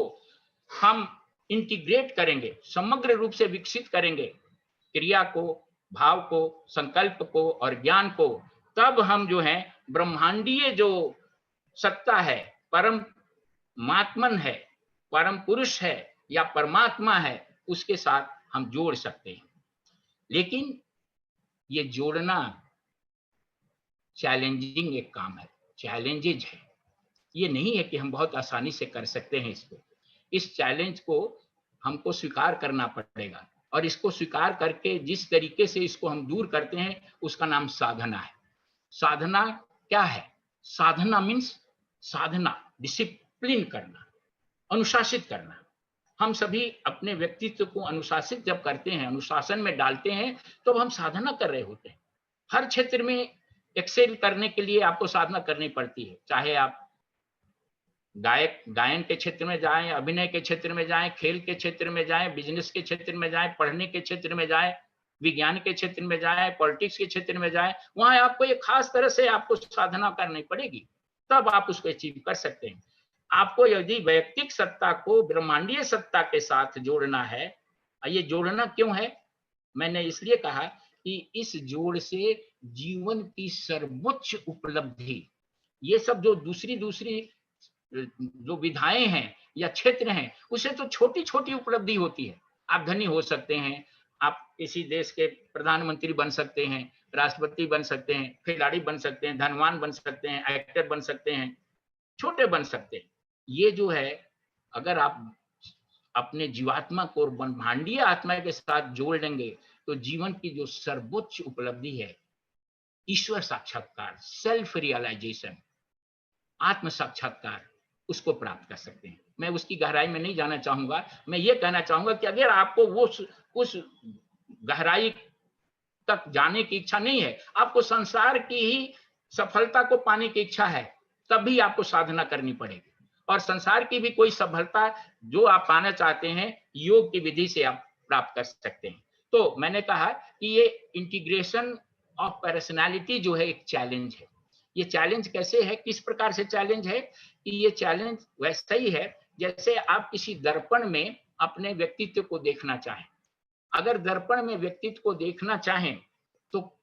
हम इंटीग्रेट करेंगे, समग्र रूप से विकसित करेंगे, क्रिया को, भाव को, संकल्प को और ज्ञान को, तब हम जो है ब्रह्मांडीय जो सत्ता है, परम मात्मन है, परम पुरुष है या परमात्मा है, उसके साथ हम जोड़ सकते हैं। लेकिन ये जोड़ना चैलेंजिंग एक काम है, चैलेंजेज है। ये नहीं है कि हम बहुत आसानी से कर सकते हैं इसको। इस चैलेंज को हमको स्वीकार करना पड़ेगा, और इसको स्वीकार करके जिस तरीके से इसको हम दूर करते हैं, उसका नाम साधना है। साधना क्या है? साधना मीन्स साधना, डिसिप्लिन करना, अनुशासित करना। हम सभी अपने व्यक्तित्व को अनुशासित जब करते हैं, अनुशासन में डालते हैं, तो हम साधना कर रहे होते हैं। हर क्षेत्र में एक्सेल करने के लिए आपको साधना करनी पड़ती है, चाहे आप गायन के क्षेत्र में जाएं, अभिनय के क्षेत्र में जाएं, खेल के क्षेत्र में जाएं, बिजनेस के क्षेत्र में जाएं, पढ़ने के क्षेत्र में जाएं, विज्ञान के क्षेत्र में जाएं, पॉलिटिक्स के क्षेत्र में जाएं, वहां आपको एक खास तरह से आपको साधना करनी पड़ेगी, तब आप उसको अचीव कर सकते हैं। आपको यदि वैयक्तिक सत्ता को ब्रह्मांडीय सत्ता के साथ जोड़ना है, ये जोड़ना क्यों है? मैंने इसलिए कहा कि इस जोड़ से जीवन की सर्वोच्च उपलब्धि, ये सब जो दूसरी दूसरी जो विधाएं हैं या क्षेत्र हैं, उससे तो छोटी छोटी उपलब्धि होती है। आप धनी हो सकते हैं, आप किसी देश के प्रधानमंत्री बन सकते हैं, राष्ट्रपति बन सकते हैं, खिलाड़ी बन सकते हैं, धनवान बन सकते हैं, एक्टर बन सकते हैं, छोटे बन सकते हैं। ये जो है, अगर आप अपने जीवात्मा को ब्रह्मांडीय आत्मा के साथ जोड़ लेंगे, तो जीवन की जो सर्वोच्च उपलब्धि है, ईश्वर साक्षात्कार, सेल्फ रियलाइजेशन, आत्म साक्षात्कार, उसको प्राप्त कर सकते हैं। मैं उसकी गहराई में नहीं जाना चाहूंगा। मैं ये कहना चाहूंगा कि अगर आपको वो उस गहराई तक जाने की इच्छा नहीं है, आपको संसार की ही सफलता को पाने की इच्छा है, तभी आपको साधना करनी पड़ेगी। और संसार की भी कोई सफलता जो आप पाना चाहते हैं, योग की विधि से आप प्राप्त कर सकते हैं। तो मैंने कहा कि ये इंटीग्रेशन ऑफ पर्सनालिटी जो है एक चैलेंज है। ये चैलेंज कैसे है, किस प्रकार से चैलेंज है कि ये चैलेंज वैसा ही है जैसे आप किसी दर्पण में अपने व्यक्तित्व को देखना चाहें। अगर दर्पण में व्यक्तित्व को देखना चाहें, तो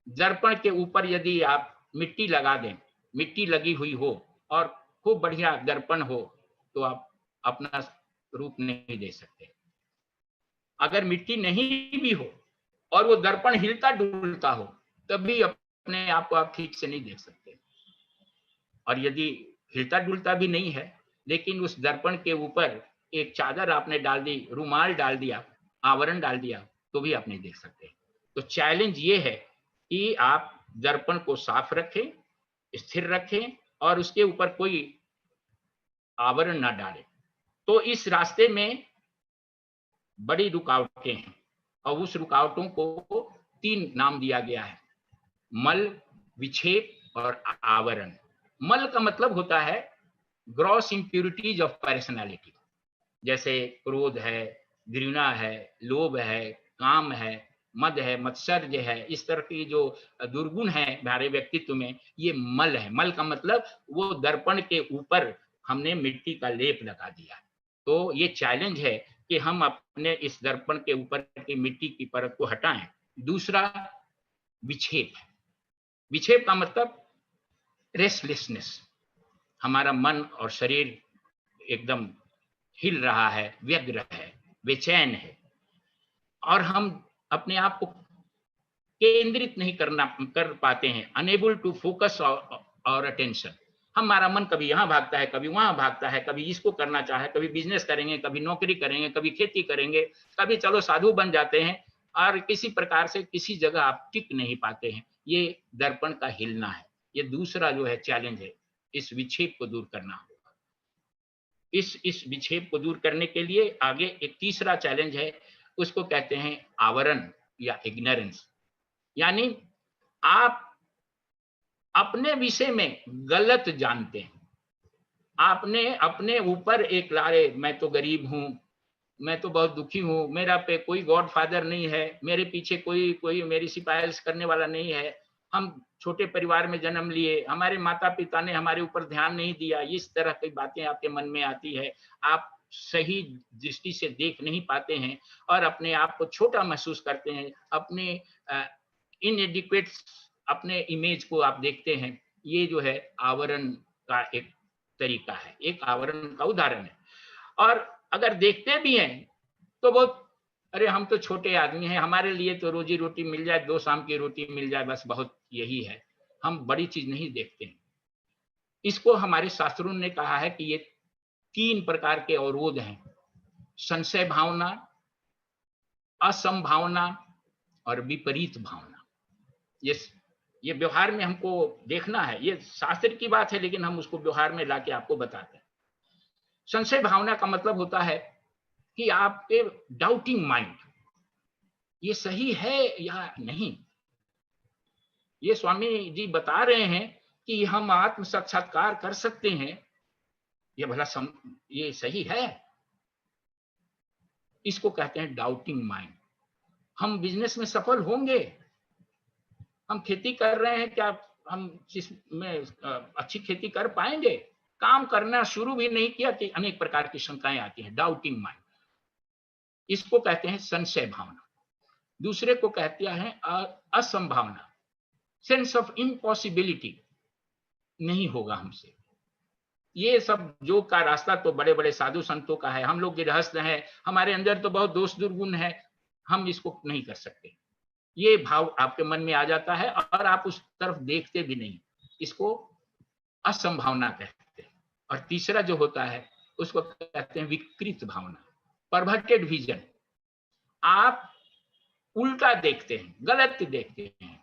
दर्पण के ऊपर यदि आप मिट्टी लगा दें, मिट्टी लगी हुई हो और खूब बढ़िया दर्पण हो, तो आप अपना रूप नहीं दे सकते। अगर मिट्टी नहीं भी हो और वो दर्पण हिलता डुलता हो, तभी अपने आप को आप ठीक से नहीं देख सकते। और यदि हिलता डुलता भी नहीं है, लेकिन उस दर्पण के ऊपर एक चादर आपने डाल दी, रुमाल डाल दिया, आवरण डाल दिया, तो भी आप नहीं देख सकते। तो चैलेंज ये है कि आप दर्पण को साफ रखें, स्थिर रखें और उसके ऊपर कोई आवरण ना डालें। तो इस रास्ते में बड़ी रुकावटें हैं, और उस रुकावटों को 3 नाम दिया गया है: मल, विक्षेप और आवरण। मल का मतलब होता है ग्रॉस इंप्यूरिटीज ऑफ पर्सनालिटी, जैसे क्रोध है, घृणा है, लोभ है, काम है, मद है, मत्सर्य है, इस तरह की जो दुर्गुण है हमारे व्यक्तित्व में, ये मल है। मल का मतलब वो दर्पण के ऊपर हमने मिट्टी का लेप लगा दिया। तो ये चैलेंज है कि हम अपने इस दर्पण के ऊपर की मिट्टी की परत को हटाएं। दूसरा विक्षेप है। विक्षेप का मतलब रेस्टलेसनेस, हमारा मन और शरीर एकदम हिल रहा है, व्यग्र है, बेचैन है, और हम अपने आप को केंद्रित नहीं कर पाते हैं, अनेबल टू फोकस और अटेंशन। हमारा मन कभी यहाँ भागता है, कभी वहां भागता है, कभी इसको करना चाहे, कभी बिजनेस करेंगे, कभी नौकरी करेंगे, कभी खेती करेंगे, कभी चलो साधु बन जाते हैं, और किसी प्रकार से किसी जगह आप टिक नहीं पाते हैं। ये दर्पण का हिलना है। ये दूसरा जो है चैलेंज है, इस विक्षेप को दूर करना होगा। इस विक्षेप को दूर करने के लिए आगे एक तीसरा चैलेंज है, उसको कहते हैं आवरण या इग्नोरेंस। यानी आप अपने विषय में गलत जानते हैं। आपने अपने ऊपर एक लारे, मैं तो गरीब हूं, मैं तो बहुत दुखी हूं, मेरा पे कोई गॉडफादर नहीं है, मेरे पीछे कोई मेरी सिफारिश करने वाला नहीं है, हम छोटे परिवार में जन्म लिए, हमारे माता पिता ने हमारे ऊपर ध्यान नहीं दिया, इस तरह की बातें आपके मन में आती है। आप सही दृष्टि से देख नहीं पाते हैं और अपने आप को छोटा महसूस करते हैं, अपने इनएडिक्वेट अपने इमेज को आप देखते हैं। ये जो है आवरण का एक तरीका है, एक आवरण का उदाहरण है। और अगर देखते भी हैं तो बहुत, अरे हम तो छोटे आदमी हैं, हमारे लिए तो रोजी रोटी मिल जाए, 2 शाम की रोटी मिल जाए, बस बहुत यही है। हम बड़ी चीज नहीं देखते हैं। इसको हमारे शास्त्रों ने कहा है कि ये 3 प्रकार के अवरोध हैं, संशय भावना, असंभावना और विपरीत भावना। ये ये व्यवहार में हमको देखना है, ये शास्त्र की बात है लेकिन हम उसको व्यवहार में लाके आपको बताते हैं। संशय भावना का मतलब होता है कि आपके डाउटिंग माइंड, ये सही है या नहीं। ये स्वामी जी बता रहे हैं कि हम आत्म साक्षात्कार कर सकते हैं, ये भला ये सही है? इसको कहते हैं डाउटिंग माइंड। हम बिजनेस में सफल होंगे, हम खेती कर रहे हैं, क्या हम इसमें अच्छी खेती कर पाएंगे? काम करना शुरू भी नहीं किया कि अनेक प्रकार की शंकाएं आती हैं, डाउटिंग माइंड। इसको कहते हैं संशय भावना। दूसरे को कहते हैं असंभावना, सेंस ऑफ इम्पॉसिबिलिटी, नहीं होगा हमसे। ये सब योग का रास्ता तो बड़े बड़े साधु संतों का है, हम लोग गृहस्थ हैं, हमारे अंदर तो बहुत दोष दुर्गुण है, हम इसको नहीं कर सकते। ये भाव आपके मन में आ जाता है और आप उस तरफ देखते भी नहीं, इसको असंभावना कहते हैं। और तीसरा जो होता है उसको कहते हैं विकृत भावना, परवर्टेड विजन। आप उल्टा देखते हैं, गलत देखते हैं,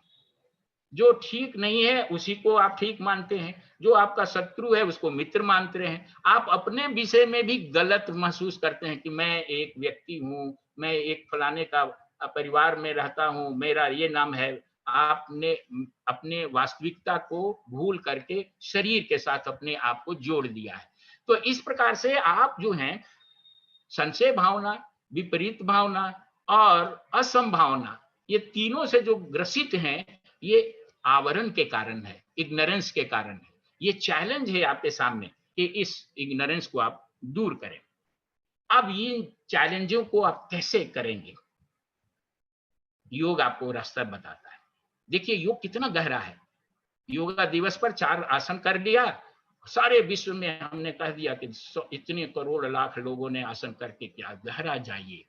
जो ठीक नहीं है उसी को आप ठीक मानते हैं, जो आपका शत्रु है उसको मित्र मानते हैं। आप अपने विषय में भी गलत महसूस करते हैं कि मैं एक व्यक्ति हूं, मैं एक फलाने का परिवार में रहता हूं, मेरा ये नाम है। आपने अपने वास्तविकता को भूल करके शरीर के साथ अपने आप को जोड़ दिया है। तो इस प्रकार से आप जो हैं संशय भावना, विपरीत भावना और असंभावना, ये तीनों से जो ग्रसित हैं, ये आवरण के कारण है, इग्नोरेंस के कारण है। ये चैलेंज है आपके सामने कि इस इग्नोरेंस को आप दूर करें। अब ये चैलेंजों को आप कैसे करेंगे, योग आपको रास्ता बताता है। देखिए योग कितना गहरा है। योगा दिवस पर 4 आसन कर लिया, सारे विश्व में हमने कह दिया कि इतने करोड़ लाख लोगों ने आसन करके क्या, गहरा जाइए।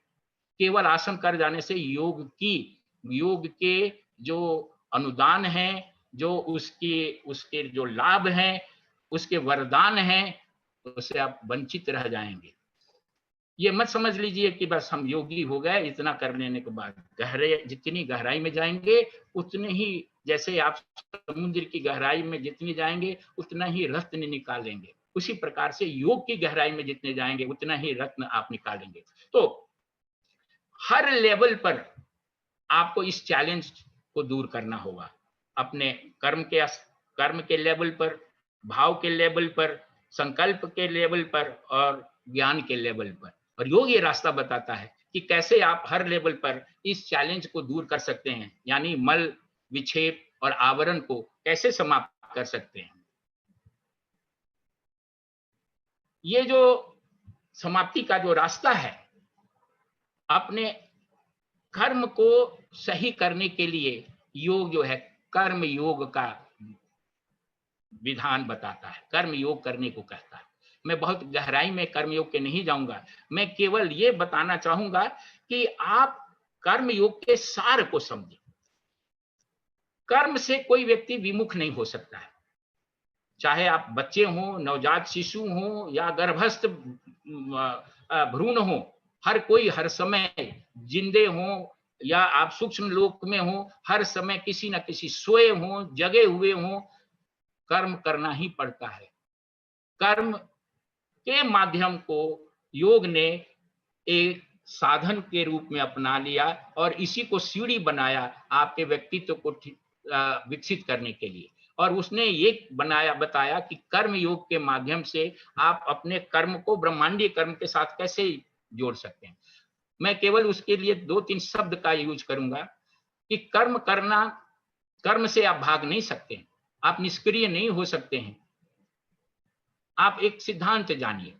केवल आसन कर जाने से योग के जो अनुदान है, जो उसके जो लाभ हैं, उसके वरदान हैं, उससे आप वंचित रह जाएंगे। ये मत समझ लीजिए कि बस हम योगी हो गए, इतना कर लेने के बाद जितनी गहराई में जाएंगे उतने ही, जैसे आप समुद्र की गहराई में जितनी जाएंगे उतना ही रत्न निकालेंगे, उसी प्रकार से योग की गहराई में जितने जाएंगे उतना ही रत्न आप निकालेंगे। तो हर लेवल पर आपको इस चैलेंज को दूर करना होगा, अपने कर्म के लेवल पर, भाव के लेवल पर, संकल्प के लेवल पर और ज्ञान के लेवल पर। और योग ये रास्ता बताता है कि कैसे आप हर लेवल पर इस चैलेंज को दूर कर सकते हैं, यानी मल, विक्षेप और आवरण को कैसे समाप्त कर सकते हैं। ये जो समाप्ति का जो रास्ता है, अपने कर्म को सही करने के लिए योग जो है कर्म योग का विधान बताता है, कर्म योग करने को कहता है। मैं बहुत गहराई में कर्म योग के नहीं जाऊंगा, मैं केवल ये बताना चाहूंगा कि आप कर्म योग के सार को समझें। कर्म से कोई व्यक्ति विमुख नहीं हो सकता है, चाहे आप बच्चे हो, नवजात शिशु हो या गर्भस्थ भ्रूण हो, हर कोई हर समय जिंदे हो या आप सूक्ष्म लोक में हो, हर समय किसी न किसी सोए हो, जगे हुए हो, कर्म करना ही पड़ता है। कर्म के माध्यम को योग ने एक साधन के रूप में अपना लिया और इसी को सीढ़ी बनाया आपके व्यक्तित्व को विकसित करने के लिए। और उसने ये बताया कि कर्म योग के माध्यम से आप अपने कर्म को ब्रह्मांडीय कर्म के साथ कैसे जोड़ सकते हैं। मैं केवल उसके लिए 2-3 शब्द का यूज करूंगा कि कर्म करना, कर्म से आप भाग नहीं सकते, आप निष्क्रिय नहीं हो सकते हैं। आप एक सिद्धांत जानिए,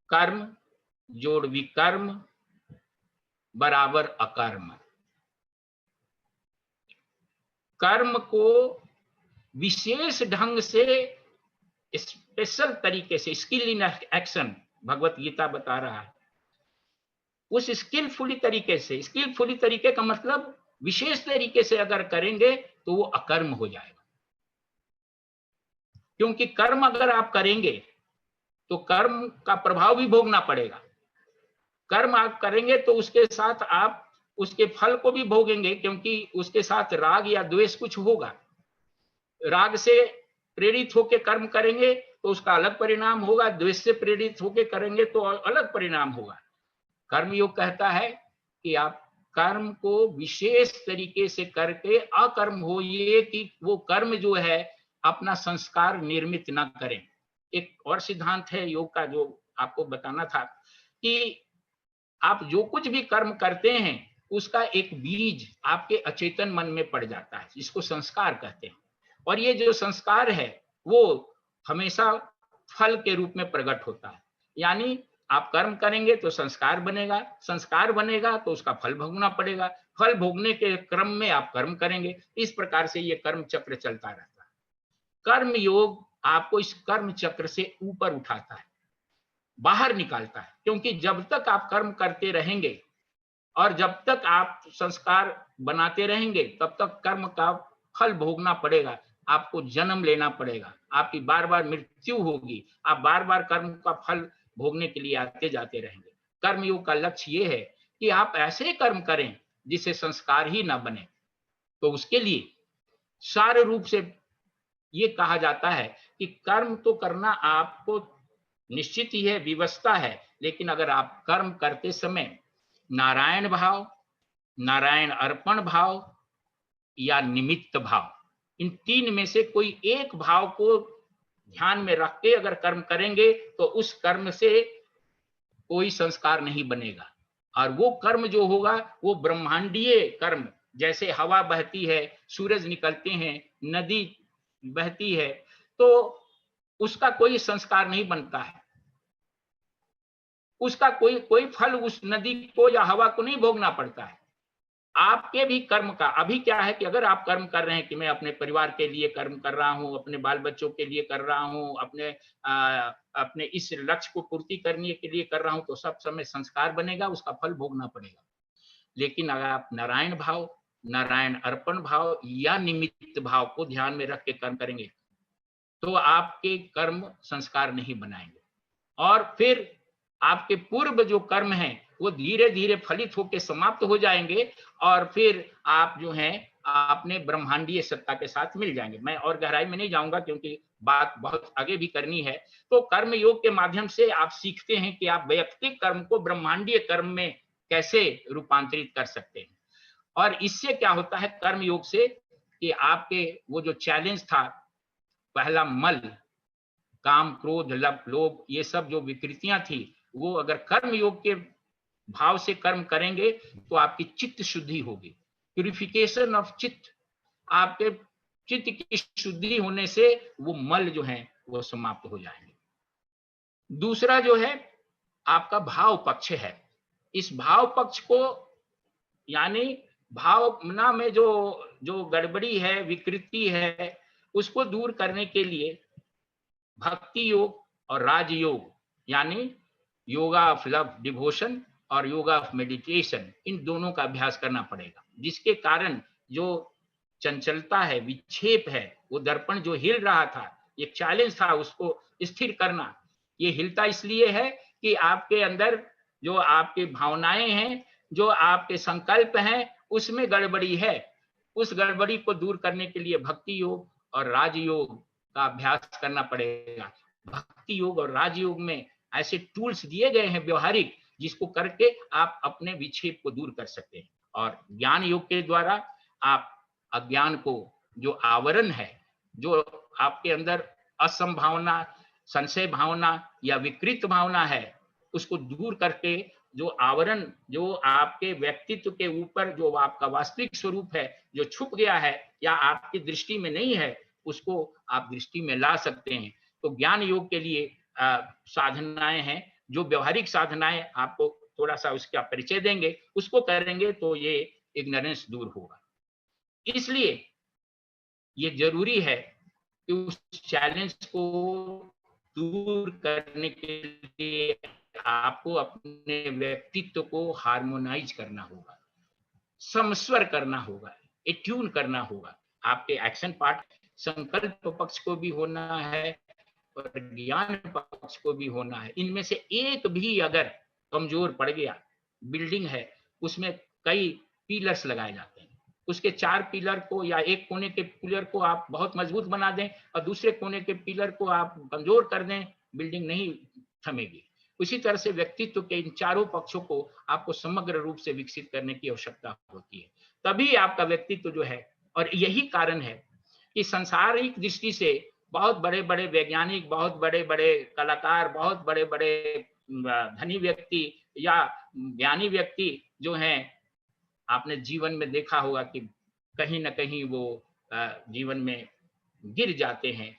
कर्म जोड़ विकर्म बराबर अकर्म। कर्म को विशेष ढंग से, स्पेशल तरीके से, skill in action Bhagavad Gita बता रहा है, उस स्किलफुली तरीके से, स्किलफुली तरीके का मतलब विशेष तरीके से अगर करेंगे तो वो अकर्म हो जाएगा। क्योंकि कर्म अगर आप करेंगे तो कर्म का प्रभाव भी भोगना पड़ेगा। कर्म आप करेंगे तो उसके साथ आप उसके फल को भी भोगेंगे, क्योंकि उसके साथ राग या द्वेष कुछ होगा। राग से प्रेरित होकर कर्म करेंगे तो उसका अलग परिणाम होगा, द्वेष से प्रेरित होकर करेंगे तो अलग परिणाम होगा। कर्म योग कहता है कि आप कर्म को विशेष तरीके से करके अकर्म होइए, कि वो कर्म जो है अपना संस्कार निर्मित ना करें। एक और सिद्धांत है योग का जो आपको बताना था, कि आप जो कुछ भी कर्म करते हैं उसका एक बीज आपके अचेतन मन में पड़ जाता है, जिसको संस्कार कहते हैं। और ये जो संस्कार है वो हमेशा फल के रूप में प्रकट होता है। यानी आप कर्म करेंगे तो संस्कार बनेगा, संस्कार बनेगा तो उसका फल भोगना पड़ेगा, फल भोगने के क्रम में आप कर्म करेंगे। इस प्रकार से ये कर्म चक्र चलता रहता है। कर्म योग आपको इस कर्म चक्र से ऊपर उठाता है, बाहर निकालता है, क्योंकि जब तक आप कर्म करते रहेंगे और जब तक आप संस्कार बनाते रहेंगे तब तक कर्म का फल भोगना पड़ेगा, आपको जन्म लेना पड़ेगा, आपकी बार बार मृत्यु होगी, आप बार बार कर्म का फल भोगने के लिए आते जाते रहेंगे। कर्मयोग का लक्ष्य ये है कि आप ऐसे कर्म करें जिससे संस्कार ही ना बने। तो उसके लिए सारे रूप से ये कहा जाता है कि कर्म तो करना आपको निश्चित ही है, व्यवस्था है, लेकिन अगर आप कर्म करते समय नारायण भाव, नारायण अर्पण भाव या निमित्त भाव, इन तीन में से कोई एक भाव को ध्यान में रख के अगर कर्म करेंगे तो उस कर्म से कोई संस्कार नहीं बनेगा। और वो कर्म जो होगा वो ब्रह्मांडीय कर्म, जैसे हवा बहती है, सूरज निकलते हैं, नदी बहती है, तो उसका कोई संस्कार नहीं बनता है, उसका कोई कोई फल उस नदी को या हवा को नहीं भोगना पड़ता है। आपके भी कर्म का अभी क्या है कि अगर आप कर्म कर रहे हैं कि मैं अपने परिवार के लिए कर्म कर रहा हूं, अपने बाल बच्चों के लिए कर रहा हूं, अपने इस लक्ष्य को पूर्ति करने के लिए कर रहा हूं, तो सब समय संस्कार बनेगा, उसका फल भोगना पड़ेगा। लेकिन अगर आप नारायण भाव, नारायण अर्पण भाव या निमित्त भाव को ध्यान में रख के कर्म करेंगे तो आपके कर्म संस्कार नहीं बनाएंगे, और फिर आपके पूर्व जो कर्म हैं वो धीरे धीरे फलित होकर समाप्त हो जाएंगे, और फिर आप जो हैं अपने ब्रह्मांडीय सत्ता के साथ मिल जाएंगे। मैं और गहराई में नहीं जाऊंगा क्योंकि बात बहुत आगे भी करनी है। तो कर्म योग के माध्यम से आप सीखते हैं कि आप वैयक्तिक कर्म को ब्रह्मांडीय कर्म में कैसे रूपांतरित कर सकते हैं। और इससे क्या होता है कर्म योग से कि आपके वो जो चैलेंज था, पहला मल, काम, क्रोध, लोभ, ये सब जो विकृतियां थी, वो अगर कर्म योग के भाव से कर्म करेंगे तो आपकी चित्त शुद्धि होगी, प्यूरिफिकेशन ऑफ चित्त। आपके चित्त की शुद्धि होने से वो मल जो है वो समाप्त हो जाएंगे। दूसरा जो है आपका भाव पक्ष है। इस भाव पक्ष को यानी भावना में जो जो गड़बड़ी है, विकृति है, उसको दूर करने के लिए भक्ति योग और राजयोग यानी योगा ऑफ लव डिवोशन और योगा ऑफ मेडिटेशन, इन दोनों का अभ्यास करना पड़ेगा, जिसके कारण जो चंचलता है, विक्षेप है, वो दर्पण जो हिल रहा था, एक चैलेंज था उसको स्थिर करना। ये हिलता इसलिए है कि आपके अंदर जो आपकी भावनाएं हैं, जो आपके संकल्प हैं, उसमें गड़बड़ी है। उस गड़बड़ी को दूर करने के लिए भक्ति योग और राजयोग का अभ्यास करना पड़ेगा। भक्ति योग और राजयोग में ऐसे टूल्स दिए गए हैं व्यवहारिक, जिसको करके आप अपने विक्षेप को दूर कर सकते हैं। और ज्ञान योग के द्वारा आप अज्ञान को, जो आवरण है, जो आपके अंदर असंभावना, संशय भावना या विकृत भावना है, उसको दूर करके जो आवरण, जो आपके व्यक्तित्व के ऊपर जो आपका वास्तविक स्वरूप है, जो छुप गया है या आपकी दृष्टि में नहीं है, उसको आप दृष्टि में ला सकते हैं। तो ज्ञान योग के लिए साधनाएं हैं, जो व्यवहारिक साधनाएं आपको थोड़ा सा उसका परिचय देंगे, उसको करेंगे तो ये इग्नोरेंस दूर होगा। इसलिए ये जरूरी है कि उस चैलेंज को दूर करने के लिए आपको अपने व्यक्तित्व को हार्मोनाइज करना होगा, समस्वर करना होगा, एट्यून करना होगा। आपके एक्शन पार्ट संकल्प पक्ष को भी होना है और ज्ञान पक्ष को भी होना है। इनमें से एक भी अगर कमजोर पड़ गया, बिल्डिंग है उसमें कई पिलर्स लगाए जाते हैं, उसके 4 पिलर को या एक कोने के पिलर को आप बहुत मजबूत बना दें और दूसरे कोने के पिलर को आप कमजोर कर दें, बिल्डिंग नहीं थमेगी। उसी तरह से व्यक्तित्व के इन चारों पक्षों को आपको समग्र रूप से विकसित करने की आवश्यकता होती है, तभी आपका व्यक्तित्व जो है। और यही कारण है कि सांसारिक दृष्टि से बहुत बड़े बड़े वैज्ञानिक, बहुत बड़े बड़े कलाकार, बहुत बड़े बड़े धनी व्यक्ति या ज्ञानी व्यक्ति जो हैं, आपने जीवन में देखा होगा कि कहीं ना कहीं वो जीवन में गिर जाते हैं।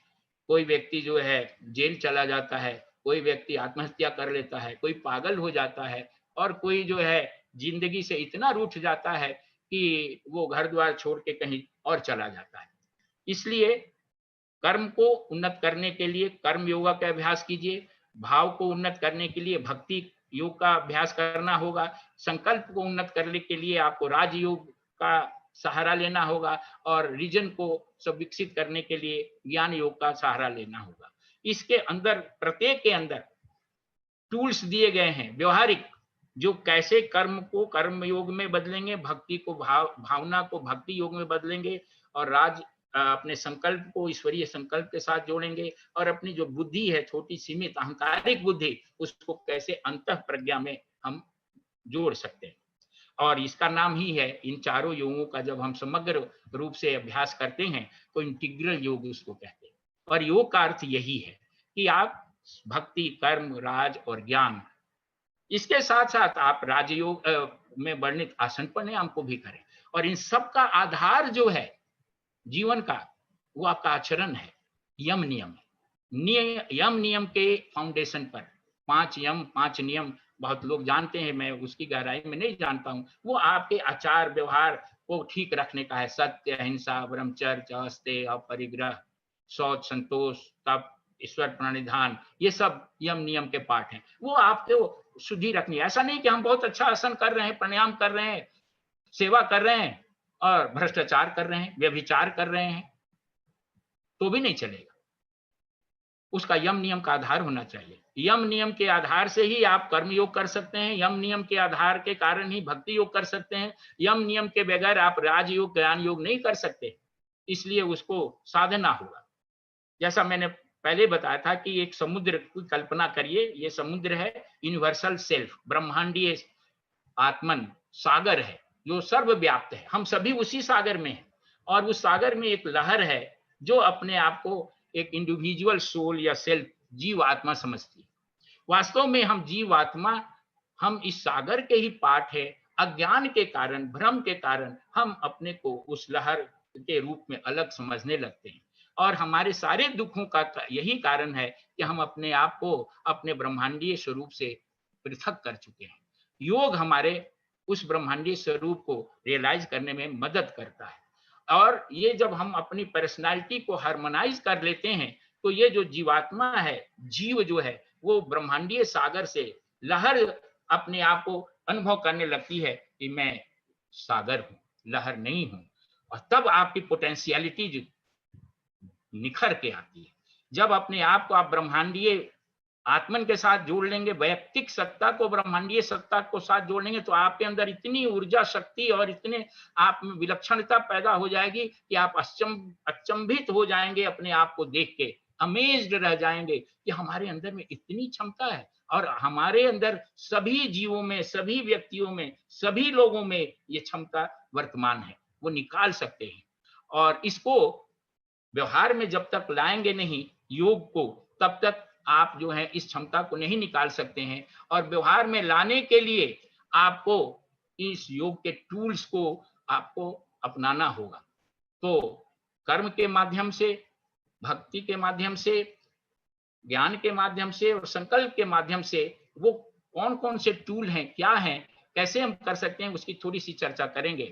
कोई व्यक्ति जो है जेल चला जाता है, कोई व्यक्ति आत्महत्या कर लेता है, कोई पागल हो जाता है और कोई जो है जिंदगी से इतना रूठ जाता है कि वो घर द्वार छोड़ के कहीं और चला जाता है। इसलिए कर्म को उन्नत करने के लिए कर्म योगा का अभ्यास कीजिए, भाव को उन्नत करने के लिए भक्ति योग का अभ्यास करना होगा, संकल्प को उन्नत करने के लिए आपको राजयोग का सहारा लेना होगा और रीजन को सब विकसित करने के लिए ज्ञान योग का सहारा लेना होगा। इसके अंदर प्रत्येक के अंदर टूल्स दिए गए हैं व्यवहारिक, जो कैसे कर्म को कर्म योग में बदलेंगे, भक्ति को भावना को भक्ति योग में बदलेंगे और अपने संकल्प को ईश्वरीय संकल्प के साथ जोड़ेंगे और अपनी जो बुद्धि है छोटी सीमित अहंकारिक बुद्धि, उसको कैसे अंतः प्रज्ञा में हम जोड़ सकते हैं। और इसका नाम ही है, इन चारों योगों का जब हम समग्र रूप से अभ्यास करते हैं तो इंटीग्रल योग उसको कहते हैं। और योग का अर्थ यही है कि आप भक्ति, कर्म, राज और ज्ञान, इसके साथ साथ आप राजयोग में वर्णित आसन प्राणायाम को भी करें। और इन सब का आधार जो है जीवन का, वो आपका आचरण है, यम नियम है। यम नियम के फाउंडेशन पर 5 यम 5 नियम बहुत लोग जानते हैं, मैं उसकी गहराई में नहीं जानता हूँ। वो आपके आचार व्यवहार को ठीक रखने का है। सत्य, अहिंसा, ब्रह्मचर्य, अस्तेय, अपरिग्रह, शौच, संतोष, तप, ईश्वर प्रणिधान, ये सब यम नियम के पार्ट हैं। वो आपको शुद्धि रखनी है। ऐसा नहीं कि हम बहुत अच्छा आसन कर रहे हैं, प्राणायाम कर रहे हैं, सेवा कर रहे हैं और भ्रष्टाचार कर रहे हैं, व्यभिचार कर रहे हैं, तो भी नहीं चलेगा। उसका यम नियम का आधार होना चाहिए। यम नियम के आधार से ही आप कर्म योग कर सकते हैं, यम नियम के आधार के कारण ही भक्ति योग कर सकते हैं। यम नियम के बगैर आप राजयोग, ज्ञान योग नहीं कर सकते, इसलिए उसको साधना होगा। जैसा मैंने पहले बताया था कि एक समुद्र की कल्पना करिए, ये समुद्र है, यूनिवर्सल सेल्फ, ब्रह्मांडीय आत्मन सागर है जो सर्वव्याप्त है। हम सभी उसी सागर में हैं और उस सागर में एक लहर है जो अपने आप को एक इंडिविजुअल सोल या सेल्फ, जीव आत्मा समझती है। वास्तव में हम जीव आत्मा, हम इस सागर के ही पार्ट है। अज्ञान के कारण, भ्रम के कारण हम अपने को उस लहर के रूप में अलग समझने लगते हैं और हमारे सारे दुखों का यही कारण है कि हम अपने आप को अपने ब्रह्मांडीय स्वरूप से पृथक कर चुके हैं। योग हमारे उस ब्रह्मांडीय स्वरूप को रियलाइज करने में मदद करता है। और ये जब हम अपनी पर्सनालिटी को हार्मोनाइज कर लेते हैं तो ये जो जीवात्मा है, जीव जो है, वो ब्रह्मांडीय सागर से लहर अपने आप को अनुभव करने लगती है कि मैं सागर हूं, लहर नहीं हूं। और तब आपकी पोटेंशियलिटी निखर के आती है। जब अपने आप को आप ब्रह्मांडीय आत्मन के साथ जोड़ लेंगे, वैयक्तिक सत्ता को ब्रह्मांडीय सत्ता को साथ जोड़ लेंगे, तो आपके अंदर इतनी ऊर्जा, शक्ति और इतने आप में विलक्षणता पैदा हो जाएगी कि आप अचंभित हो जाएंगे अपने आप को देख के, अमेज्ड रह जाएंगे कि हमारे अंदर में इतनी क्षमता है। और हमारे अंदर सभी जीवों में, सभी व्यक्तियों में, सभी लोगों में ये क्षमता वर्तमान है, वो निकाल सकते हैं। और इसको व्यवहार में जब तक लाएंगे नहीं योग को, तब तक आप जो है इस क्षमता को नहीं निकाल सकते हैं। और व्यवहार में लाने के लिए आपको इस योग के टूल्स को आपको अपनाना होगा। तो कर्म के माध्यम से, भक्ति के माध्यम से, ज्ञान के माध्यम से और संकल्प के माध्यम से वो कौन कौन से टूल हैं, क्या हैं, कैसे हम कर सकते हैं, उसकी थोड़ी सी चर्चा करेंगे।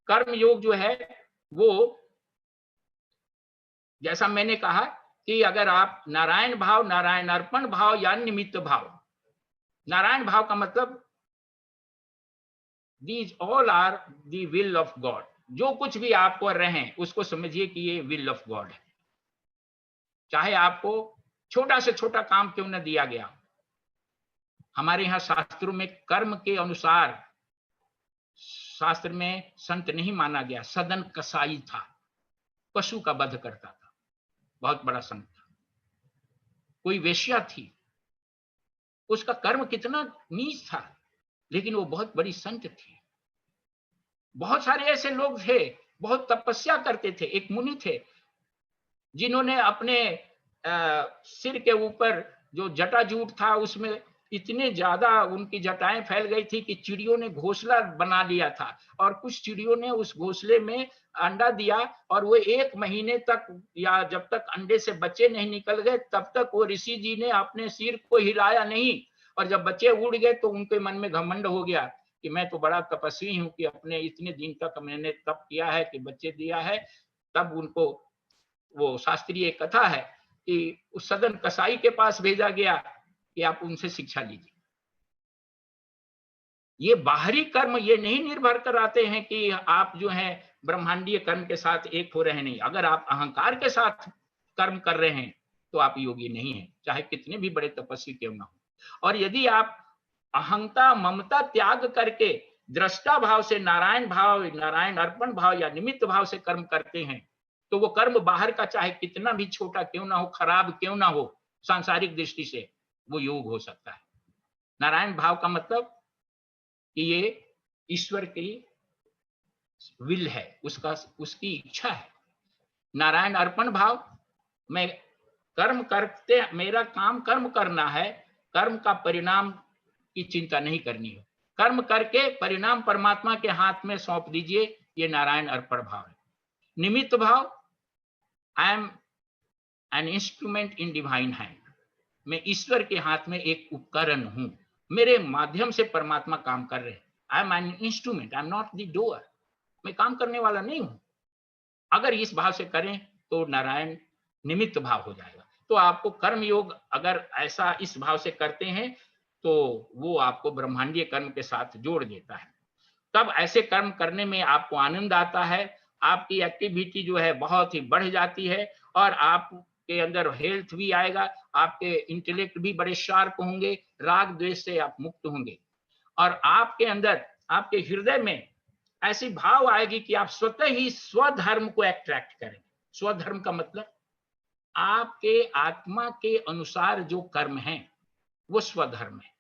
कर्म योग जो है वो, जैसा मैंने कहा कि अगर आप नारायण भाव, नारायण अर्पण भाव या निमित्त भाव, नारायण भाव का मतलब these all are the will of God, जो कुछ भी आप कर रहे हैं उसको समझिए कि ये विल ऑफ गॉड है। चाहे आपको छोटा से छोटा काम क्यों न दिया गया, हमारे यहाँ शास्त्रों में कर्म के अनुसार, शास्त्र में संत नहीं माना गया, सदन कसाई था, पशु का वध करता था, बहुत बड़ा संत था। कोई वेश्या थी, उसका कर्म कितना नीच था, लेकिन वो बहुत बड़ी संत थी। बहुत सारे ऐसे लोग थे, बहुत तपस्या करते थे। एक मुनि थे जिन्होंने अपने सिर के ऊपर जो जटाजूट था उसमें इतने ज्यादा उनकी जटाएं फैल गई थी कि चिड़ियों ने घोंसला बना लिया था, और कुछ चिड़ियों ने उस घोंसले में अंडा दिया, और वो 1 महीने तक या जब तक अंडे से बच्चे नहीं निकल गए तब तक वो ऋषि जी ने अपने सिर को हिलाया नहीं। और जब बच्चे उड़ गए तो उनके मन में घमंड हो गया कि मैं तो बड़ा तपस्वी हूं कि अपने इतने दिन तक मैंने तप किया है कि बच्चे दिया है। तब उनको, वो शास्त्रीय कथा है कि उस सदन कसाई के पास भेजा गया कि आप उनसे शिक्षा लीजिए। ये बाहरी कर्म ये नहीं निर्भर कराते हैं कि आप जो है ब्रह्मांडीय कर्म के साथ एक हो रहे नहीं। अगर आप अहंकार के साथ कर्म कर रहे हैं तो आप योगी नहीं हैं, चाहे कितने भी बड़े तपस्वी क्यों ना हो। और यदि आप अहंता ममता त्याग करके दृष्टा भाव से, नारायण भाव, नारायण अर्पण भाव या निमित्त भाव से कर्म करते हैं, तो वो कर्म बाहर का चाहे कितना भी छोटा क्यों ना हो, खराब क्यों ना हो, सांसारिक दृष्टि से वो योग हो सकता है। नारायण भाव का मतलब कि ये ईश्वर की विल है, उसकी इच्छा है। नारायण अर्पण भाव, मैं कर्म करते, मेरा काम कर्म करना है, कर्म का परिणाम की चिंता नहीं करनी है, कर्म करके परिणाम परमात्मा के हाथ में सौंप दीजिए, ये नारायण अर्पण भाव है। निमित्त भाव, I am an instrument in divine hand, मैं ईश्वर के हाथ में एक उपकरण हूं, मेरे माध्यम से परमात्मा काम कर रहे हैं। I am an instrument, I am not the door, मैं काम करने वाला नहीं हूं। अगर इस भाव से करें तो नारायण निमित्त भाव हो जाएगा। तो आपको कर्म योग अगर ऐसा इस भाव से करते हैं तो वो आपको ब्रह्मांडीय कर्म के साथ जोड़ देता है। तब ऐसे कर्म करने में आपको आनंद आता है, आपकी एक्टिविटी जो है बहुत ही बढ़ जाती है, और आपके अंदर हेल्थ भी आएगा, आपके इंटेलेक्ट भी बड़े शार्प होंगे, राग द्वेष से आप मुक्त होंगे, और आपके अंदर, आपके हृदय में ऐसी भाव आएगी कि आप स्वतः ही स्वधर्म को अट्रैक्ट करेंगे। स्वधर्म का मतलब आपके आत्मा के अनुसार जो कर्म है वो स्वधर्म है।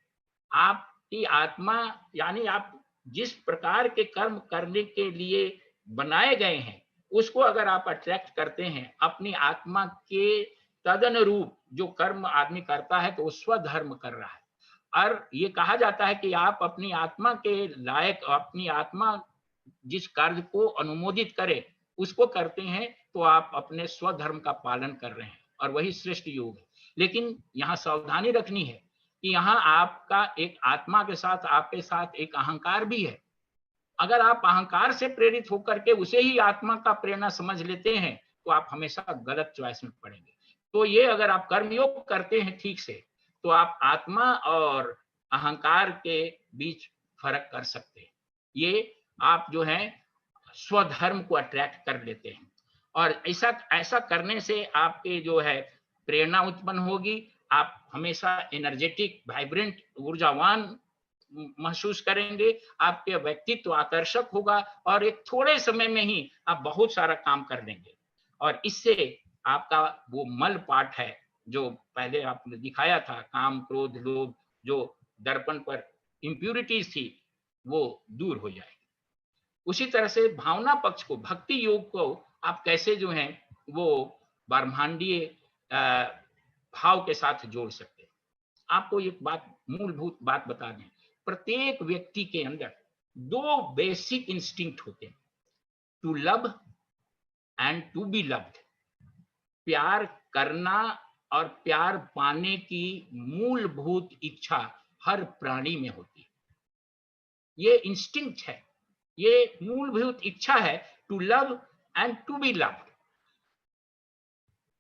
आपकी आत्मा, यानी आप जिस प्रकार के कर्म करने के लिए बनाए गए हैं उसको अगर आप अट्रैक्ट करते हैं अपनी आत्मा के तदनुरूप, जो कर्म आदमी करता है तो वो स्वधर्म कर रहा है। और ये कहा जाता है कि आप अपनी आत्मा के लायक, अपनी आत्मा जिस कार्य को अनुमोदित करे उसको करते हैं तो आप अपने स्वधर्म का पालन कर रहे हैं, और वही श्रेष्ठ योग है। लेकिन यहाँ सावधानी रखनी है कि यहाँ आपका एक आत्मा के साथ, आपके साथ एक अहंकार भी है। अगर आप अहंकार से प्रेरित होकर के उसे ही आत्मा का प्रेरणा समझ लेते हैं तो आप हमेशा गलत चॉइस में पड़ेंगे। तो ये अगर आप कर्मयोग करते हैं ठीक से तो आप आत्मा और अहंकार के बीच फर्क कर सकते हैं। ये आप जो है स्वधर्म को अट्रैक्ट कर लेते हैं, और ऐसा ऐसा करने से आपके जो है प्रेरणा उत्पन्न होगी। आप हमेशा एनर्जेटिक, वाइब्रेंट, ऊर्जावान महसूस करेंगे, आपके व्यक्तित्व आकर्षक होगा, और एक थोड़े समय में ही आप बहुत सारा काम कर लेंगे। और इससे आपका वो मल पाठ है जो पहले आपने दिखाया था, काम क्रोध लोभ, जो दर्पण पर इम्प्यूरिटीज थी, वो दूर हो जाएगी। उसी तरह से भावना पक्ष को, भक्ति योग को आप कैसे जो है वो ब्रह्मांडीय भाव के साथ जोड़ सकते हैं। आपको एक बात, मूलभूत बात बता दें, प्रत्येक व्यक्ति के अंदर 2 बेसिक इंस्टिंक्ट होते हैं, to love and to be loved. प्यार करना और प्यार पाने की मूलभूत इच्छा हर प्राणी में होती है। ये इंस्टिंक्ट है, ये मूलभूत इच्छा है, to love and to be loved.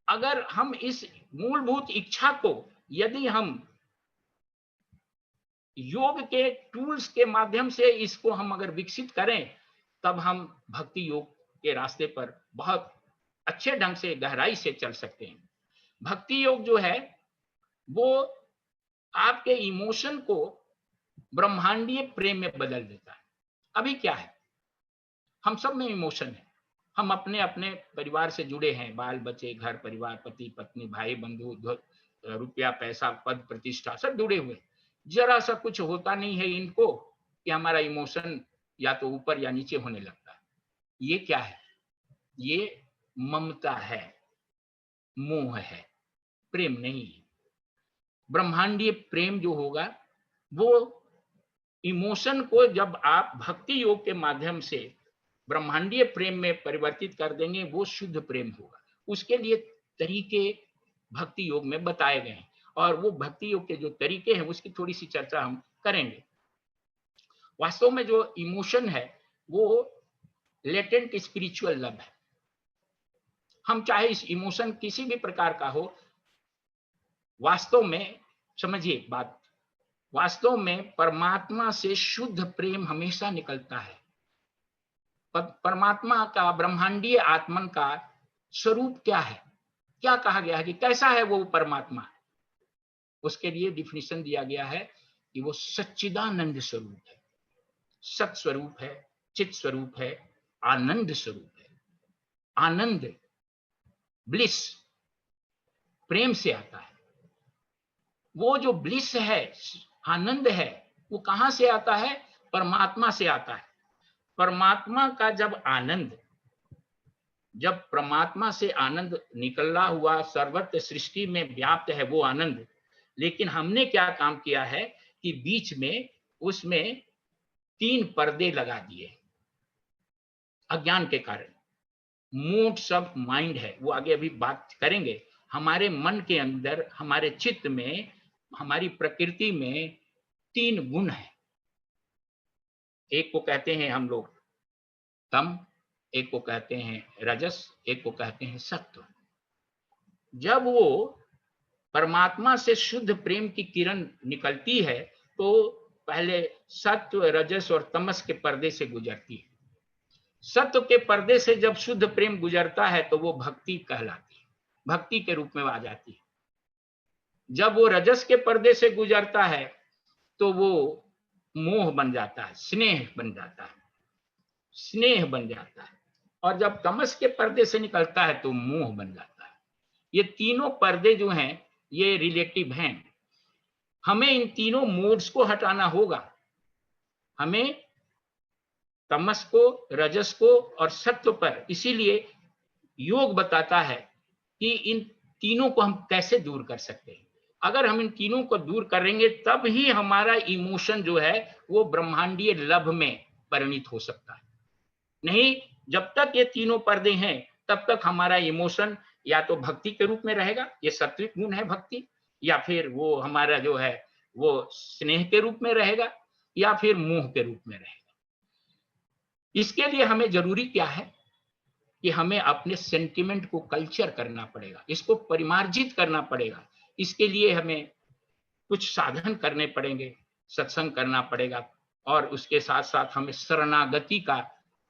अगर हम इस मूलभूत इच्छा को, यदि हम योग के टूल्स के माध्यम से इसको हम अगर विकसित करें तब हम भक्ति योग के रास्ते पर बहुत अच्छे ढंग से गहराई से चल सकते हैं। भक्ति योग जो है वो आपके इमोशन को ब्रह्मांडीय प्रेम में बदल देता है। अभी क्या है, हम सब में इमोशन है, हम अपने अपने परिवार से जुड़े हैं, बाल बच्चे, घर परिवार, पति पत्नी, भाई बंधु, रुपया पैसा, पद प्रतिष्ठा, सब जुड़े हुए। जरा सा कुछ होता नहीं है इनको कि हमारा इमोशन या तो ऊपर या नीचे होने लगता है। ये क्या है? ये ममता है, मोह है, प्रेम नहीं है। ब्रह्मांडीय प्रेम जो होगा वो इमोशन को जब आप भक्ति योग के माध्यम से ब्रह्मांडीय प्रेम में परिवर्तित कर देंगे, वो शुद्ध प्रेम होगा। उसके लिए तरीके भक्ति योग में बताए गए हैं, और वो भक्ति योग के जो तरीके हैं उसकी थोड़ी सी चर्चा हम करेंगे। वास्तव में जो इमोशन है वो लेटेंट स्पिरिचुअल लव है। हम चाहे इस इमोशन किसी भी प्रकार का हो, वास्तव में समझिए बात, वास्तव में परमात्मा से शुद्ध प्रेम हमेशा निकलता है। परमात्मा का, ब्रह्मांडीय आत्मन का स्वरूप क्या है, क्या कहा गया है कि कैसा है वो परमात्मा? उसके लिए डिफिनेशन दिया गया है कि वो सच्चिदानंद स्वरूप है, सत स्वरूप है, चित स्वरूप है, आनंद स्वरूप है। आनंद, ब्लिस, प्रेम से आता है। वो जो ब्लिस है, आनंद है, वो कहां से आता है? परमात्मा से आता है। परमात्मा का जब आनंद, जब परमात्मा से आनंद निकला हुआ सर्वत्र सृष्टि में व्याप्त है वो आनंद, लेकिन हमने क्या काम किया है कि बीच में उसमें 3 पर्दे लगा दिए अज्ञान के कारण। मोड्स ऑफ माइंड है, वो आगे अभी बात करेंगे। हमारे मन के अंदर, हमारे चित्त में, हमारी प्रकृति में 3 गुण है। एक को कहते हैं हम लोग तम, एक को कहते हैं रजस, एक को कहते हैं सत्व। जब वो परमात्मा से शुद्ध प्रेम की किरण निकलती है तो पहले सत्व, रजस और तमस के पर्दे से गुजरती है। सत्व के पर्दे से जब शुद्ध प्रेम गुजरता है तो वो भक्ति कहलाती है, भक्ति के रूप में आ जाती है। जब वो रजस के पर्दे से गुजरता है तो वो मोह बन जाता है, स्नेह बन जाता है, स्नेह बन जाता है। और जब तमस के पर्दे से निकलता है तो मोह बन जाता है। ये तीनों पर्दे जो हैं ये रिलेटिव हैं। हमें इन तीनों मोड्स को हटाना होगा। हमें तमस को, रजस को और सत्व पर, इसीलिए योग बताता है कि इन तीनों को हम कैसे दूर कर सकते हैं। अगर हम इन तीनों को दूर करेंगे तब ही हमारा इमोशन जो है वो ब्रह्मांडीय लव में परिणित हो सकता है। नहीं, जब तक ये तीनों पर्दे हैं तब तक हमारा इमोशन या तो भक्ति के रूप में रहेगा, ये सात्विक गुण है भक्ति, या फिर वो हमारा जो है वो स्नेह के रूप में रहेगा, या फिर मोह के रूप में रहेगा। इसके लिए हमें जरूरी क्या है कि हमें अपने सेंटिमेंट को कल्चर करना पड़ेगा, इसको परिमार्जित करना पड़ेगा। इसके लिए हमें कुछ साधन करने पड़ेंगे, सत्संग करना पड़ेगा, और उसके साथ साथ हमें शरणागति का,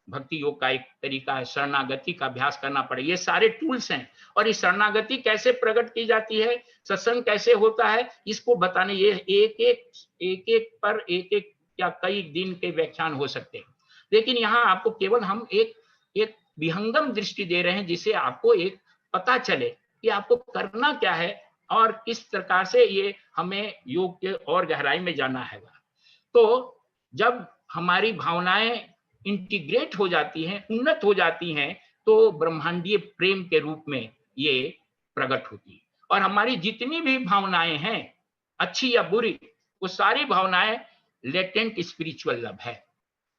भक्ति योग का एक तरीका है, शरणागति का अभ्यास करना पड़ेगा। ये सारे टूल्स हैं। और इस शरणागति कैसे प्रकट की जाती है, सत्संग कैसे होता है, इसको बताने ये एक पर एक या कई दिन के व्याख्यान हो सकते हैं। लेकिन यहाँ आपको केवल हम एक विहंगम दृष्टि दे रहे हैं, जिसे आपको एक पता चले कि आपको करना क्या है और किस प्रकार से ये हमें योग के और गहराई में जाना है। तो जब हमारी भावनाएं इंटीग्रेट हो जाती हैं, उन्नत हो जाती हैं, तो ब्रह्मांडीय प्रेम के रूप में ये प्रकट होती है। और हमारी जितनी भी भावनाएं हैं, अच्छी या बुरी, वो सारी भावनाएं लेटेंट स्पिरिचुअल लव है।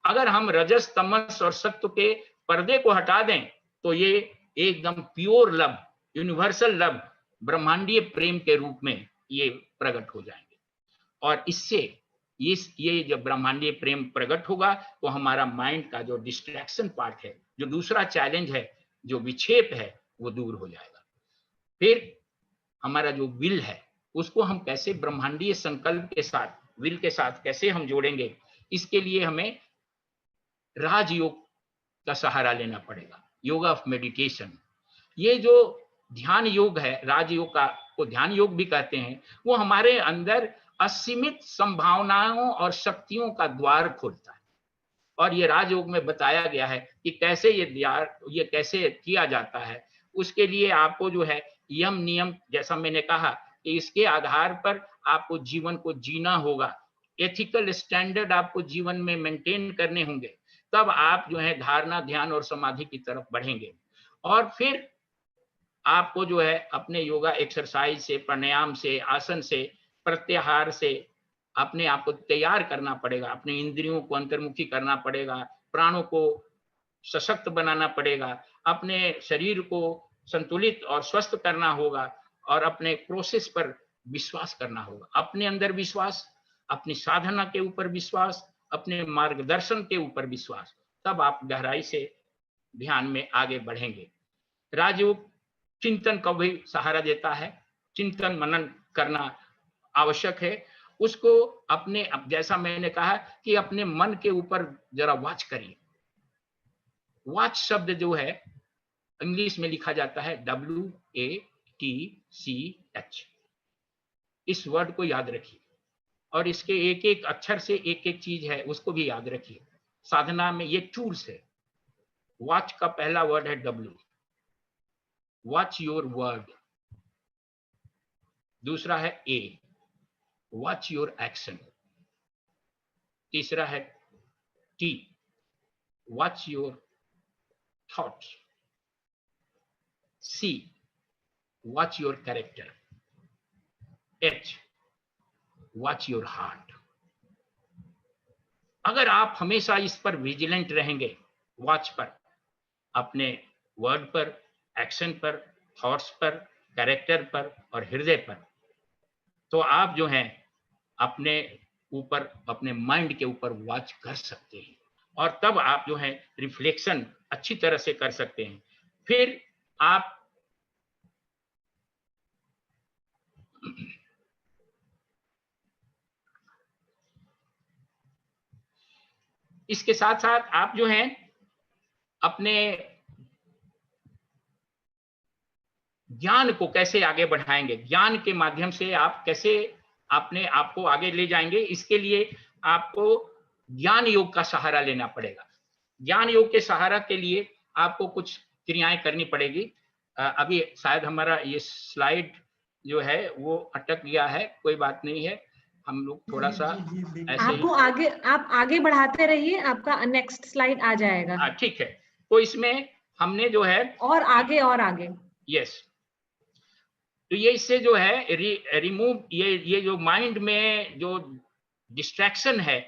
अगर हम रजस, तमस और सत्व के पर्दे को हटा दें तो ये एकदम प्योर लव, यूनिवर्सल लव, ब्रह्मांडीय प्रेम के रूप में ये प्रकट हो जाएंगे। और इससे ये जब ब्रह्मांडीय प्रेम प्रकट होगा तो हमारा माइंड का जो डिस्ट्रैक्शन पार्ट है, जो दूसरा चैलेंज है, जो विक्षेप है, वो दूर हो जाएगा। फिर हमारा जो विल है उसको हम कैसे ब्रह्मांडीय संकल्प के साथ, विल के साथ कैसे हम जोड़ेंगे, इसके लिए हमें राजयोग का सहारा लेना पड़ेगा, योगा ऑफ मेडिटेशन। ये जो ध्यान योग है, राजयोग का को ध्यान योग भी कहते हैं, वो हमारे अंदर असीमित संभावनाओं और शक्तियों का द्वार खोलता है। और ये राजयोग में बताया गया है कि कैसे ये कैसे किया जाता है। उसके लिए आपको जो है यम नियम, जैसा मैंने कहा कि इसके आधार पर आपको जीवन को जीना होगा, एथिकल स्टैंडर्ड आपको जीवन में मेंटेन करने होंगे, तब आप जो है धारणा, ध्यान और समाधि की तरफ बढ़ेंगे। और फिर आपको जो है अपने योगा एक्सरसाइज से, प्राणायाम से, आसन से, प्रत्याहार से अपने आप को तैयार करना पड़ेगा, अपने इंद्रियों को अंतर्मुखी करना पड़ेगा, प्राणों को सशक्त बनाना पड़ेगा, अपने शरीर को संतुलित और स्वस्थ करना होगा, और अपने प्रोसेस पर विश्वास करना होगा। अपने अंदर विश्वास, अपनी साधना के ऊपर विश्वास, अपने मार्गदर्शन के ऊपर विश्वास, तब आप गहराई से ध्यान में आगे बढ़ेंगे। राजयोग चिंतन का भी सहारा देता है, चिंतन मनन करना आवश्यक है। उसको अपने, अब जैसा मैंने कहा कि अपने मन के ऊपर जरा वॉच करिए। वॉच शब्द जो है इंग्लिश में लिखा जाता है WATCH। इस वर्ड को याद रखिए, और इसके एक एक अक्षर से एक एक चीज है, उसको भी याद रखिए। साधना में ये टूल्स है। वॉच का पहला वर्ड है W, वॉच योर वर्ड। दूसरा है A, वॉच योर एक्शन। तीसरा है T, watch your thoughts. C, watch your character. H, watch your heart. अगर आप हमेशा इस पर विजिलेंट रहेंगे, वॉच पर, अपने वर्ड पर, एक्शन पर, थॉट्स पर, कैरेक्टर पर और हृदय पर, तो आप जो हैं अपने ऊपर, अपने माइंड के ऊपर वॉच कर सकते हैं, और तब आप जो है रिफ्लेक्शन अच्छी तरह से कर सकते हैं। फिर आप इसके साथ साथ आप जो हैं अपने ज्ञान को कैसे आगे बढ़ाएंगे, ज्ञान के माध्यम से आप कैसे अपने आप को आगे ले जाएंगे, इसके लिए आपको ज्ञान योग का सहारा लेना पड़ेगा। ज्ञान योग के सहारा के लिए आपको कुछ क्रियाएं करनी पड़ेगी। अभी शायद हमारा ये स्लाइड जो है वो अटक गया है, कोई बात नहीं है, हम लोग थोड़ा सा ऐसे आपको आगे, आप आगे बढ़ाते रहिए, आपका नेक्स्ट स्लाइड आ जाएगा। ठीक है। तो इसमें हमने जो है और आगे और आगे, यस, तो ये इससे जो है रिमूव, ये जो माइंड में जो डिस्ट्रैक्शन है,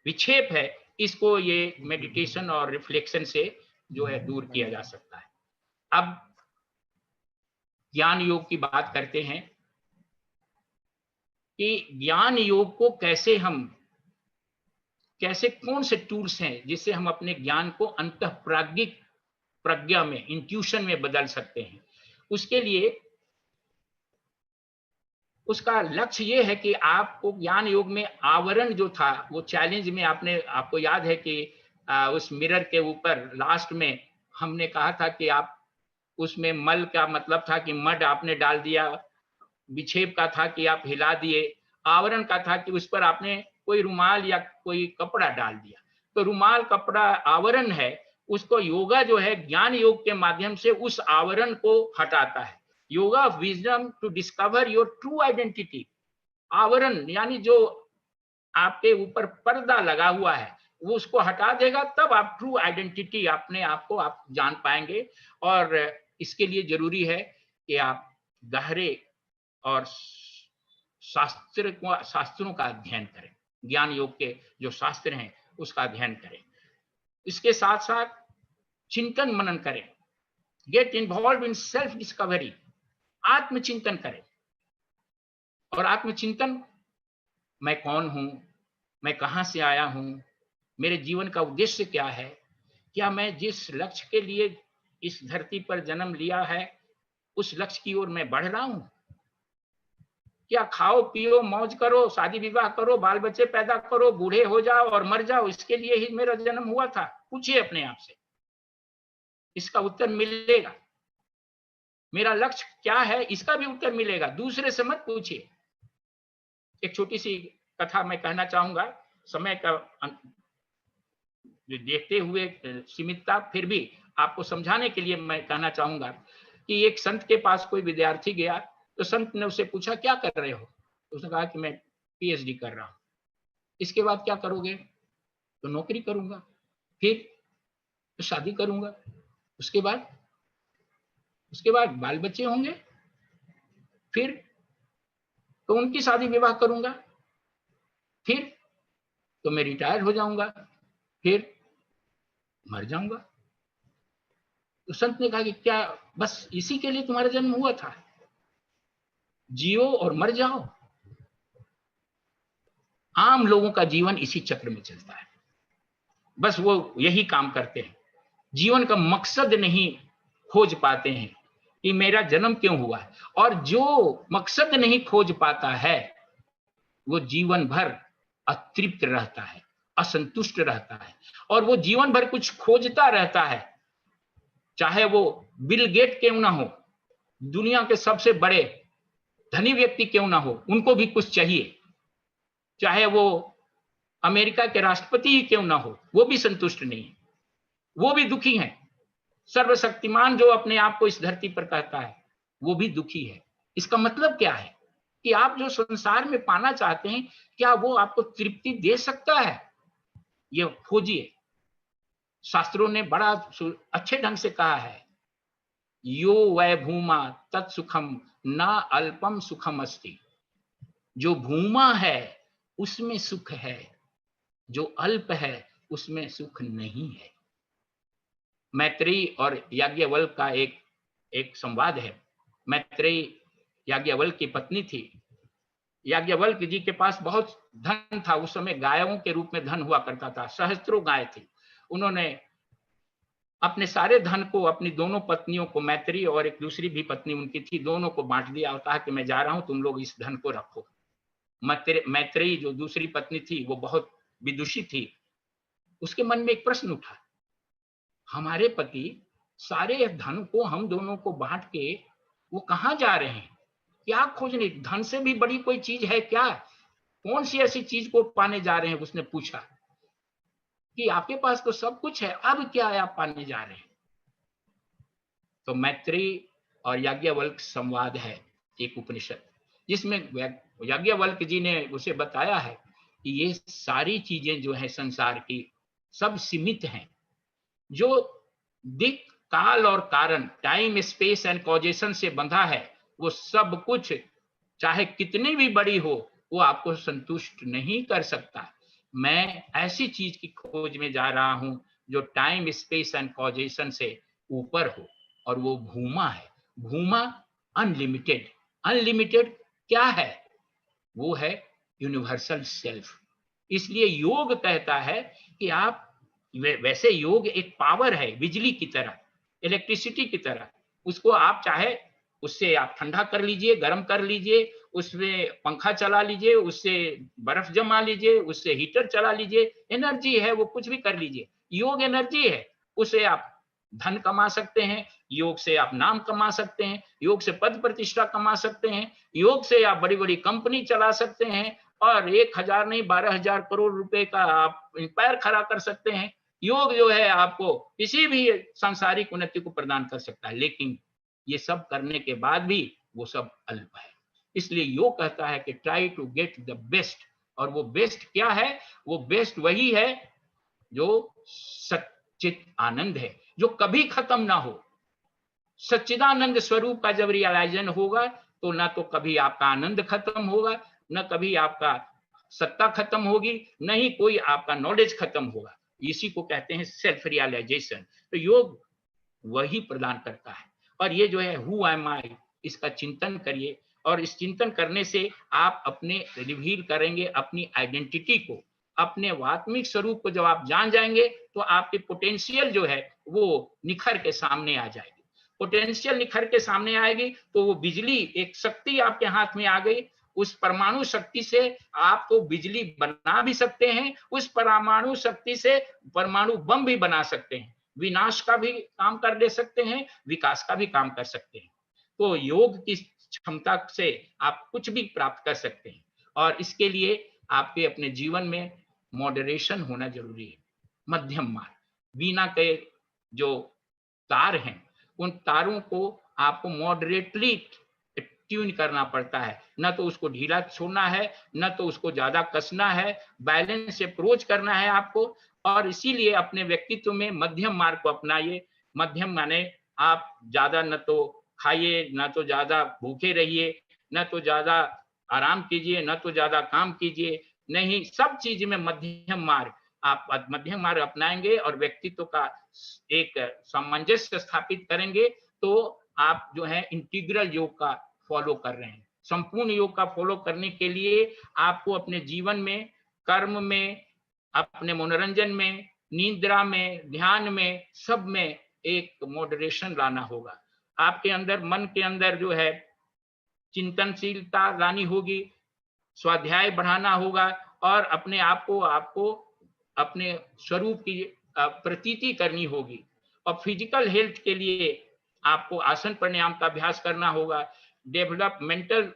विक्षेप है, इसको ये मेडिटेशन और रिफ्लेक्शन से जो है दूर किया जा सकता है। अब ज्ञान योग की बात करते हैं कि ज्ञान योग को कैसे कौन से टूल्स हैं जिससे हम अपने ज्ञान को अंतःप्राज्ञिक प्रज्ञा में, इंट्यूशन में बदल सकते हैं। उसके लिए उसका लक्ष्य ये है कि आपको ज्ञान योग में आवरण जो था, वो चैलेंज में आपको याद है कि उस मिरर के ऊपर लास्ट में हमने कहा था कि आप उसमें मल का मतलब था कि मड आपने डाल दिया, विक्षेप का था कि आप हिला दिए, आवरण का था कि उस पर आपने कोई रुमाल या कोई कपड़ा डाल दिया। तो रुमाल, कपड़ा आवरण है, उसको योगा जो है ज्ञान योग के माध्यम से उस आवरण को हटाता है। Yoga of wisdom to discover your true identity. आवरण यानी जो आपके ऊपर पर्दा लगा हुआ है, वो उसको हटा देगा, तब आप ट्रू आइडेंटिटी अपने आप को आप जान पाएंगे। और इसके लिए जरूरी है कि आप गहरे और शास्त्रों का अध्ययन करें, ज्ञान योग के जो शास्त्र हैं उसका अध्ययन करें। इसके साथ साथ चिंतन मनन करें, get involve in self discovery, आत्मचिंतन करें। और आत्मचिंतन, मैं कौन हूं, मैं कहां से आया हूं, मेरे जीवन का उद्देश्य क्या है, क्या मैं जिस लक्ष्य के लिए इस धरती पर जन्म लिया है उस लक्ष्य की ओर मैं बढ़ रहा हूं, क्या खाओ पियो मौज करो, शादी विवाह करो, बाल बच्चे पैदा करो, बूढ़े हो जाओ और मर जाओ, इसके लिए ही मेरा जन्म हुआ था? पूछिए अपने आप से। इसका उत्तर मिलेगा। मेरा लक्ष्य क्या है, इसका भी उत्तर मिलेगा। दूसरे से मत पूछिए। एक छोटी सी कथा मैं कहना चाहूंगा, समय का देखते हुए सीमितता, फिर भी आपको समझाने के लिए मैं कहना चाहूंगा कि एक संत के पास कोई विद्यार्थी गया, तो संत ने उससे पूछा क्या कर रहे हो? उसने कहा कि मैं पीएचडी कर रहा हूं। इसके बाद क्या करोगे? तो नौकरी करूंगा, फिर तो शादी करूंगा, उसके बाद बाल बच्चे होंगे, फिर तो उनकी शादी विवाह करूंगा, फिर तो मैं रिटायर हो जाऊंगा, फिर मर जाऊंगा। तो संत ने कहा कि क्या बस इसी के लिए तुम्हारा जन्म हुआ था? जियो और मर जाओ। आम लोगों का जीवन इसी चक्र में चलता है, बस वो यही काम करते हैं। जीवन का मकसद नहीं खोज पाते हैं कि मेरा जन्म क्यों हुआ है। और जो मकसद नहीं खोज पाता है वो जीवन भर अतृप्त रहता है, असंतुष्ट रहता है, और वो जीवन भर कुछ खोजता रहता है। चाहे वो बिल गेट क्यों ना हो, दुनिया के सबसे बड़े धनी व्यक्ति क्यों ना हो, उनको भी कुछ चाहिए। चाहे वो अमेरिका के राष्ट्रपति ही क्यों ना हो, वो भी संतुष्ट नहीं है, वो भी दुखी है। सर्वशक्तिमान जो अपने आप को इस धरती पर कहता है, वो भी दुखी है। इसका मतलब क्या है कि आप जो संसार में पाना चाहते हैं, क्या वो आपको तृप्ति दे सकता है? ये खोजिए। शास्त्रों ने बड़ा अच्छे ढंग से कहा है, यो वै भूमा तत्सुखम ना अल्पम सुखम अस्ति। जो भूमा है उसमें सुख है, जो अल्प है उसमें सुख नहीं है। मैत्रेयी और याज्ञवल्क्य का एक संवाद है। मैत्रेयी याज्ञवल्क्य की पत्नी थी। याज्ञवल्क्य जी के पास बहुत धन था। उस समय गायों के रूप में धन हुआ करता था, सहस्त्रों गाय थी। उन्होंने अपने सारे धन को अपनी दोनों पत्नियों को, मैत्रेयी और एक दूसरी भी पत्नी उनकी थी, दोनों को बांट दिया और कहा कि मैं जा रहा हूं, तुम लोग इस धन को रखो। मैत्रेयी जो दूसरी पत्नी थी वो बहुत विदुषी थी। उसके मन में एक प्रश्न उठा, हमारे पति सारे धन को हम दोनों को बांट के वो कहां जा रहे हैं? क्या खोजने? धन से भी बड़ी कोई चीज है क्या? कौन सी ऐसी चीज को पाने जा रहे हैं? उसने पूछा कि आपके पास तो सब कुछ है, अब क्या है आप पाने जा रहे हैं? तो मैत्रेयी और याज्ञवल्क्य संवाद है, एक उपनिषद, जिसमें याज्ञवल्क्य जी ने उसे बताया है कि ये सारी चीजें जो है संसार की, सब सीमित हैं। जो दिक, काल और कारण, टाइम, स्पेस एंड कॉजेशन से बंधा है, वो सब कुछ चाहे कितनी भी बड़ी हो, वो आपको संतुष्ट नहीं कर सकता। मैं ऐसी चीज की खोज में जा रहा हूं जो टाइम, स्पेस एंड कॉजेशन से ऊपर हो, और वो भूमा है। भूमा अनलिमिटेड। अनलिमिटेड क्या है? वो है यूनिवर्सल सेल्फ। इसलिए योग कहता है कि आप, वैसे योग एक पावर है, बिजली की तरह, इलेक्ट्रिसिटी की तरह। उसको आप चाहे उससे आप ठंडा कर लीजिए, गर्म कर लीजिए, उसमें पंखा चला लीजिए, उससे बर्फ जमा लीजिए, उससे हीटर चला लीजिए, एनर्जी है, वो कुछ भी कर लीजिए। योग एनर्जी है। उसे आप धन कमा सकते हैं, योग से आप नाम कमा सकते हैं, योग से पद प्रतिष्ठा कमा सकते हैं, योग से आप बड़ी बड़ी कंपनी चला सकते हैं, और 1,000 नहीं 12,000 करोड़ रुपए का आप एम्पायर खड़ा कर सकते हैं। योग जो है आपको किसी भी सांसारिक उन्नति को प्रदान कर सकता है, लेकिन ये सब करने के बाद भी वो सब अल्प है। इसलिए योग कहता है कि try to get the best. और वो बेस्ट क्या है? वो बेस्ट वही है जो सच्चित आनंद है, जो कभी खत्म ना हो। सच्चिदानंद स्वरूप का जब रियलाइजेशन होगा, तो ना तो कभी आपका आनंद खत्म होगा, न कभी आपका सत्ता खत्म होगी, न ही कोई आपका नॉलेज खत्म होगा। इसी को कहते हैं सेल्फ रियलाइजेशन। तो योग वही प्रदान करता है। और ये जो है हु एम आई, इसका चिंतन करिए, और इस चिंतन करने से आप अपने रिवील करेंगे अपनी आइडेंटिटी को, अपने आत्मिक स्वरूप को। जब आप जान जाएंगे तो आपकी पोटेंशियल जो है वो निखर के सामने आ जाएगी। पोटेंशियल निखर के सामने आएगी तो वो बिजली, एक शक्ति आपके हाथ में आ गई। उस परमाणु शक्ति से आप तो बिजली बना भी सकते हैं, उस परमाणु शक्ति से परमाणु बम भी बना सकते हैं। विनाश का भी काम कर दे सकते हैं, विकास का भी काम कर सकते हैं। तो योग की क्षमता से आप कुछ भी प्राप्त कर सकते हैं, और इसके लिए आपके अपने जीवन में मॉडरेशन होना जरूरी है, मध्यम मार्ग। वीणा के जो तार हैं, उन तारों को आपको मॉडरेटली ट्यून करना पड़ता है, न तो उसको ढीला छोड़ना है, न तो उसको ज्यादा कसना है, बैलेंस अप्रोच करना है आपको। और इसीलिए अपने व्यक्तित्व में मध्यम मार्ग को अपनाइए। मध्यम माने आप ज्यादा न तो खाइए, न तो ज्यादा भूखे रहिए, न तो ज्यादा आराम कीजिए, न तो ज्यादा काम कीजिए, नहीं, सब चीज में मध्यम मार्ग। आप मध्यम मार्ग अपनाएंगे और व्यक्तित्व का एक सामंजस्य स्थापित करेंगे, तो आप जो है इंटीग्रल योग का फॉलो कर रहे हैं। संपूर्ण योग का फॉलो करने के लिए आपको अपने जीवन में, कर्म में, अपने मनोरंजन में, निद्रा में, ध्यान में, सब में एक मॉडरेशन लाना होगा। आपके अंदर, मन के अंदर जो है चिंतनशीलता लानी होगी, स्वाध्याय बढ़ाना होगा, और अपने आप को आपको अपने स्वरूप की प्रतीति करनी होगी। और फिजिकल हेल्थ के लिए आपको आसन प्राणायाम का अभ्यास करना होगा। डेवलपमेंटल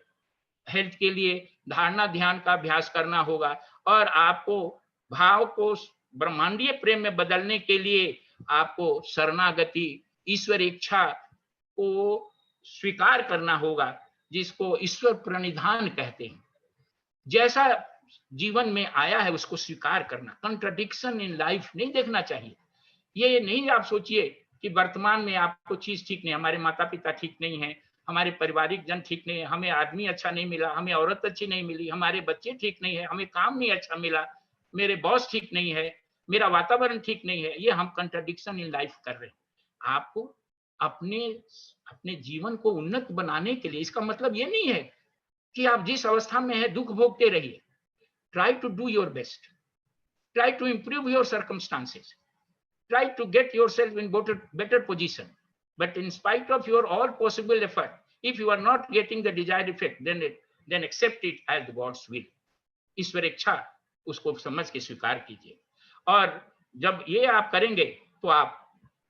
हेल्थ के लिए धारणा ध्यान का अभ्यास करना होगा। और आपको भाव को ब्रह्मांडीय प्रेम में बदलने के लिए आपको शरणागति, ईश्वर इच्छा को स्वीकार करना होगा, जिसको ईश्वर प्रणिधान कहते हैं। जैसा जीवन में आया है उसको स्वीकार करना, कंट्राडिक्शन इन लाइफ नहीं देखना चाहिए। ये नहीं आप सोचिए कि वर्तमान में आपको चीज ठीक नहीं, हमारे माता पिता ठीक नहीं है, हमारे पारिवारिक जन ठीक नहीं है, हमें आदमी अच्छा नहीं मिला, हमें औरत अच्छी नहीं मिली, हमारे बच्चे ठीक नहीं है, हमें काम नहीं अच्छा मिला, मेरे बॉस ठीक नहीं है, मेरा वातावरण ठीक नहीं है। ये हम कंट्राडिक्शन इन लाइफ कर रहे हैं। आपको अपने अपने जीवन को उन्नत बनाने के लिए, इसका मतलब ये नहीं है कि आप जिस अवस्था में है दुख भोगते रहिए। Try to do your best, try to improve your circumstances, try to get yourself in better position, but in spite of your all possible effort, if you are not getting the desired effect, then accept it as God's will. ईश्वर इच्छा उसको समझ के स्वीकार कीजिए, और जब ये आप करेंगे तो आप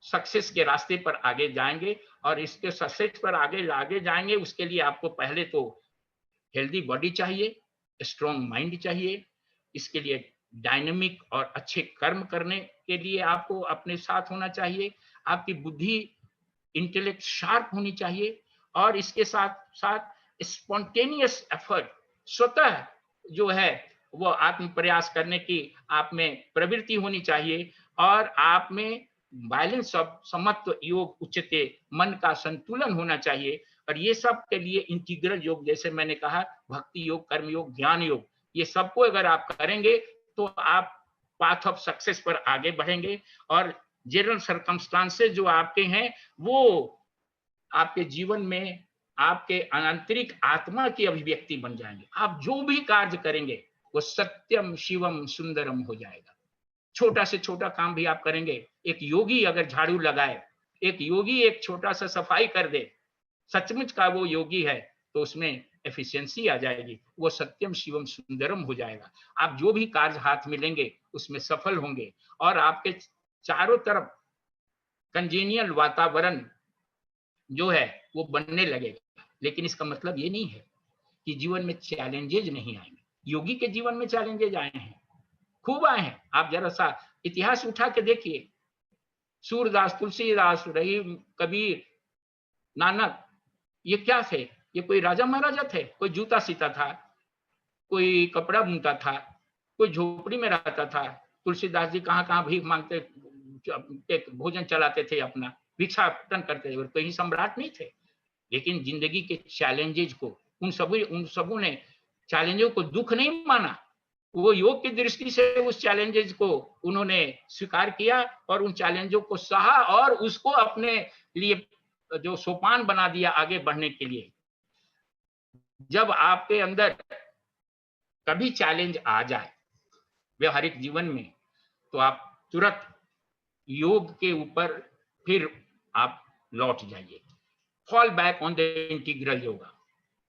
सक्सेस के रास्ते पर आगे जाएंगे। और इसके सक्सेस पर आगे जाएंगे, उसके लिए आपको पहले तो हेल्दी बॉडी चाहिए, स्ट्रॉन्ग माइंड चाहिए। इसके लिए डायनेमिक और अच्छे कर्म करने के लिए आपको अपने साथ होना चाहिए। आपकी बुद्धि, इंटेलेक्ट शार्प होनी चाहिए, और इसके साथ साथ स्पॉन्टेनियस एफर्ट, स्वतः जो है वो आत्म प्रयास करने की आप में प्रवृत्ति होनी चाहिए। और आप में बैलेंस ऑफ समत्व योग उच्चते, मन का संतुलन होना चाहिए। और ये सब के लिए इंटीग्रल योग, जैसे मैंने कहा, भक्ति योग, कर्म योग, ज्ञान योग, ये सबको अगर आप करेंगे तो आप पाथ ऑफ सक्सेस पर आगे बढ़ेंगे। और जनरल सर्कमस्टांसेस जो आपके हैं वो आपके जीवन में आपके आंतरिक आत्मा की अभिव्यक्ति बन जाएंगे। आप जो भी कार्य करेंगे वो सत्यम शिवम सुंदरम हो जाएगा। छोटा से छोटा काम भी आप करेंगे, एक योगी अगर झाड़ू लगाए, एक योगी एक छोटा सा सफाई कर दे, सचमुच का वो योगी है, तो उसमें एफिशिएंसी आ जाएगी, वो सत्यम शिवम सुंदरम हो जाएगा। आप जो भी कार्य हाथ में लेंगे उसमें सफल होंगे, और आपके चारों तरफ कंजेनियल वातावरण जो है वो बनने लगेगा। लेकिन इसका मतलब ये नहीं है कि जीवन में चैलेंजेज नहीं आएंगे। योगी के जीवन में चैलेंजेज आए हैं, खूब आए हैं। आप जरा सा इतिहास उठा के देखिए, सूरदास, तुलसीदास, रहीम, कबीर, नानक, ये क्या थे? ये कोई राजा महाराजा थे? कोई जूता सीता था, कोई कपड़ा बुनता था, कोई झोपड़ी में रहता था। तुलसीदास जी कहाँ कहाँ भीख मांगते, भोजन चलाते थे, अपना भिक्षाटन करते थे, और कोई सम्राट नहीं थे। लेकिन जिंदगी के चैलेंजेज को उन सबों ने चैलेंजों को दुख नहीं माना। वो योग की दृष्टि से उस चैलेंजेस को उन्होंने स्वीकार किया और उन चैलेंजों को सहा और उसको अपने लिए जो सोपान बना दिया आगे बढ़ने के लिए। जब आपके अंदर कभी चैलेंज आ जाए व्यवहारिक जीवन में, तो आप तुरंत योग के ऊपर फिर आप लौट जाइए। Fall back on the integral yoga.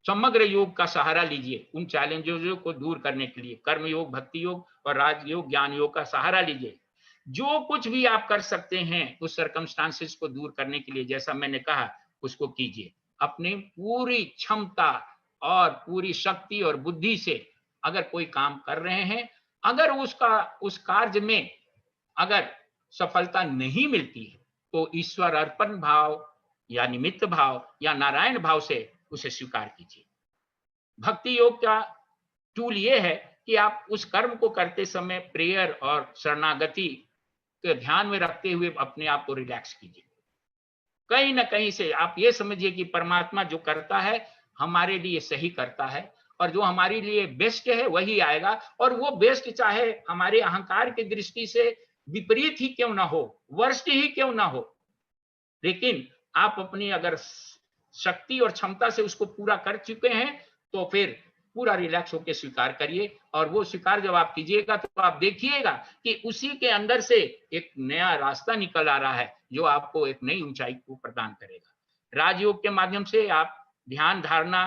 समग्र योग का सहारा लीजिए उन चैलेंजों को दूर करने के लिए। कर्म योग, भक्ति योग और राजयोग, ज्ञान योग का सहारा लीजिए। जो कुछ भी आप कर सकते हैं उस सर्कमस्टांसेस को दूर करने के लिए, जैसा मैंने कहा, उसको कीजिए। अपनी पूरी क्षमता और पूरी शक्ति और बुद्धि से अगर कोई काम कर रहे हैं, अगर उस कार्य में अगर सफलता नहीं मिलती है, तो ईश्वर अर्पण भाव या निमित्त भाव या नारायण भाव से उसे स्वीकार कीजिए। भक्ति योग का टूल ये है कि आप उस कर्म को करते समय प्रेयर और शरणागति के ध्यान में रखते हुए अपने आप को रिलैक्स कीजिए। कहीं ना कहीं से आप ये समझिए कि परमात्मा जो करता है हमारे लिए सही करता है, और जो हमारे लिए बेस्ट है वही आएगा, और वो बेस्ट चाहे हमारे अहंकार की दृष्टि से विपरीत ही क्यों ना हो, वर्स्ट ही क्यों ना हो, लेकिन आप अपनी अगर शक्ति और क्षमता से उसको पूरा कर चुके हैं तो फिर पूरा रिलैक्स होकर स्वीकार करिए। और वो स्वीकार जब आप कीजिएगा तो आप देखिएगा कि उसी के अंदर से एक नया रास्ता निकल आ रहा है जो आपको एक नई ऊंचाई को प्रदान करेगा। राजयोग के माध्यम से आप ध्यान धारणा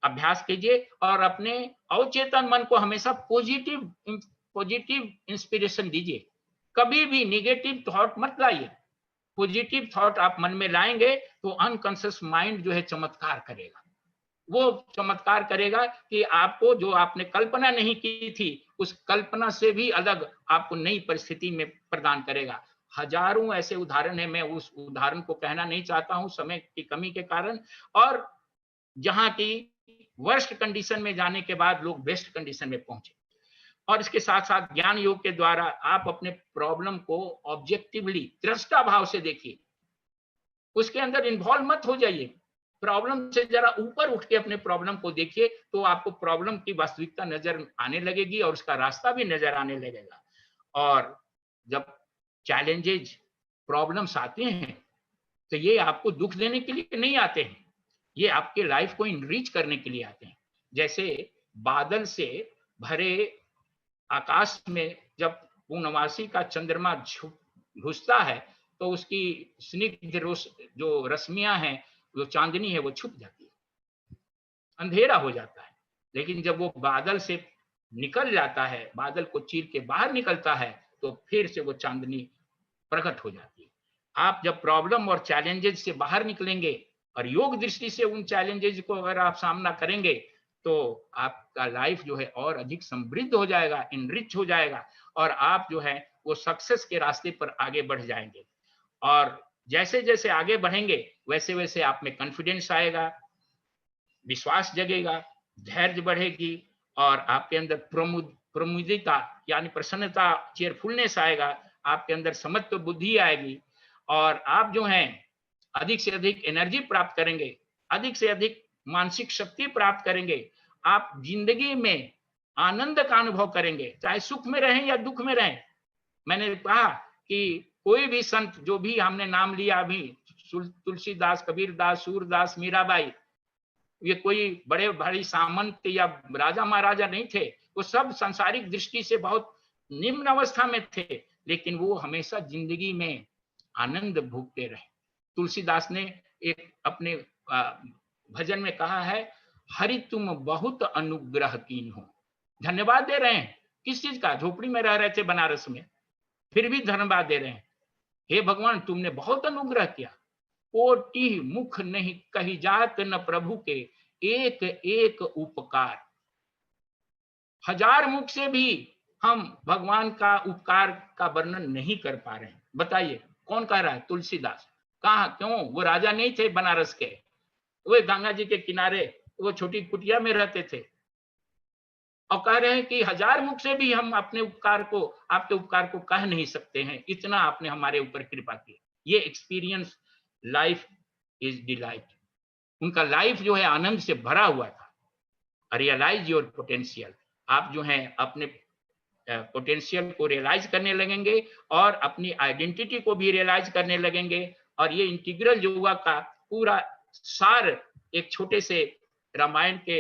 अभ्यास कीजिए और अपने अवचेतन मन को हमेशा पॉजिटिव इंस्पिरेशन दीजिए। कभी भी निगेटिव थॉट मत लाइए। पॉजिटिव थॉट आप मन में लाएंगे तो अनकॉन्शियस माइंड जो है चमत्कार करेगा। वो चमत्कार करेगा कि आपको जो आपने कल्पना नहीं की थी उस कल्पना से भी अलग आपको नई परिस्थिति में प्रदान करेगा। हजारों ऐसे उदाहरण है, मैं उस उदाहरण को कहना नहीं चाहता हूं समय की कमी के कारण, और जहां की वर्स्ट कंडीशन में जाने के बाद लोग बेस्ट कंडीशन में पहुंचे। और इसके साथ साथ ज्ञान योग के द्वारा आप अपने प्रॉब्लम को ऑब्जेक्टिवली दृष्टा भाव से देखिए, उसके अंदर इन्वॉल्व मत हो जाइए। प्रॉब्लम से जरा ऊपर उठ के अपने प्रॉब्लम को देखिए तो आपको प्रॉब्लम की वास्तविकता नजर आने लगेगी और उसका रास्ता भी नजर आने लगेगा। और जब चैलेंजेज प्रॉब्लम्स आते हैं तो ये आपको दुख देने के लिए नहीं आते हैं, ये आपके लाइफ को इनरिच करने के लिए आते हैं। जैसे बादल से भरे आकाश में जब पूर्णमासी का चंद्रमा घुसता है तो उसकी स्निग्ध जो रश्मियां हैं, जो चांदनी है, वो छुप जाती है, अंधेरा हो जाता है। लेकिन जब वो बादल से निकल जाता है, बादल को चीर के बाहर निकलता है, तो फिर से वो चांदनी प्रकट हो जाती है। आप जब प्रॉब्लम और चैलेंजेस से बाहर निकलेंगे और योग दृष्टि से उन चैलेंजेस को अगर आप सामना करेंगे तो आपका लाइफ जो है और अधिक समृद्ध हो जाएगा, इनरिच हो जाएगा, और आप जो है वो सक्सेस के रास्ते पर आगे बढ़ जाएंगे। और जैसे जैसे आगे बढ़ेंगे वैसे वैसे आप में कॉन्फिडेंस आएगा, विश्वास जगेगा, धैर्य बढ़ेगी, और आपके अंदर प्रमुदिता यानी प्रसन्नता, चेयरफुलनेस आएगा, आपके अंदर समत्व बुद्धि आएगी, और आप जो हैं अधिक से अधिक एनर्जी प्राप्त करेंगे, अधिक से अधिक मानसिक शक्ति प्राप्त करेंगे। आप जिंदगी में आनंद का अनुभव करेंगे, चाहे सुख में रहें या दुख में रहें। मैंने कहा कि कोई भी संत जो भी हमने नाम लिया अभी, तुलसीदास, कबीरदास, सूरदास, मीराबाई, ये कोई बड़े भारी सामंत या राजा महाराजा नहीं थे। वो सब सांसारिक दृष्टि से बहुत निम्न अवस्था में थे, लेकिन वो हमेशा जिंदगी में आनंद भोगते रहे। तुलसीदास ने एक अपने भजन में कहा है, हरि तुम बहुत अनुग्रह कीन हो। धन्यवाद दे रहे हैं किस चीज का? झोपड़ी में रह रहे थे बनारस में, फिर भी धन्यवाद दे रहे हैं, हे भगवान तुमने बहुत अनुग्रह किया। कोटि मुख नहीं कही जात न प्रभु के एक एक उपकार। हजार मुख से भी हम भगवान का उपकार का वर्णन नहीं कर पा रहे हैं। बताइए कौन कह रहा है? तुलसीदास। कहा? क्यों? वो राजा नहीं थे बनारस के, वो गंगा जी के किनारे वो छोटी कुटिया में रहते थे, और कह रहे हैं कि हजार मुख से भी हम अपने उपकार को, आपके उपकार को कह नहीं सकते हैं, इतना आपने हमारे ऊपर कृपा की। ये एक्सपीरियंस लाइफ इज डिलाइट। उनका लाइफ जो है आनंद से भरा हुआ था। Realise your potential. आप जो है अपने पोटेंशियल को रियलाइज करने लगेंगे और अपनी आइडेंटिटी को भी रियलाइज करने लगेंगे। और ये इंटीग्रल योगा का पूरा सार एक छोटे से रामायण के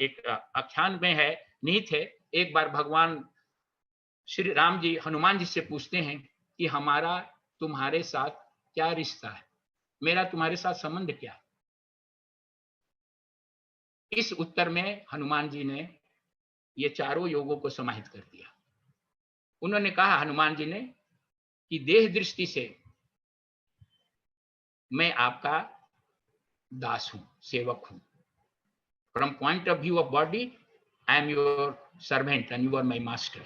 एक आख्यान में है, निहित है। एक बार भगवान श्री राम जी हनुमान जी से पूछते हैं कि हमारा तुम्हारे साथ क्या रिश्ता है, मेरा तुम्हारे साथ संबंध क्या? इस उत्तर में हनुमान जी ने ये चारों योगों को समाहित कर दिया। उन्होंने कहा, हनुमान जी ने, कि देह दृष्टि से मैं आपका दास हूं, सेवक हूं। From point of view of body I am your servant and you are my master.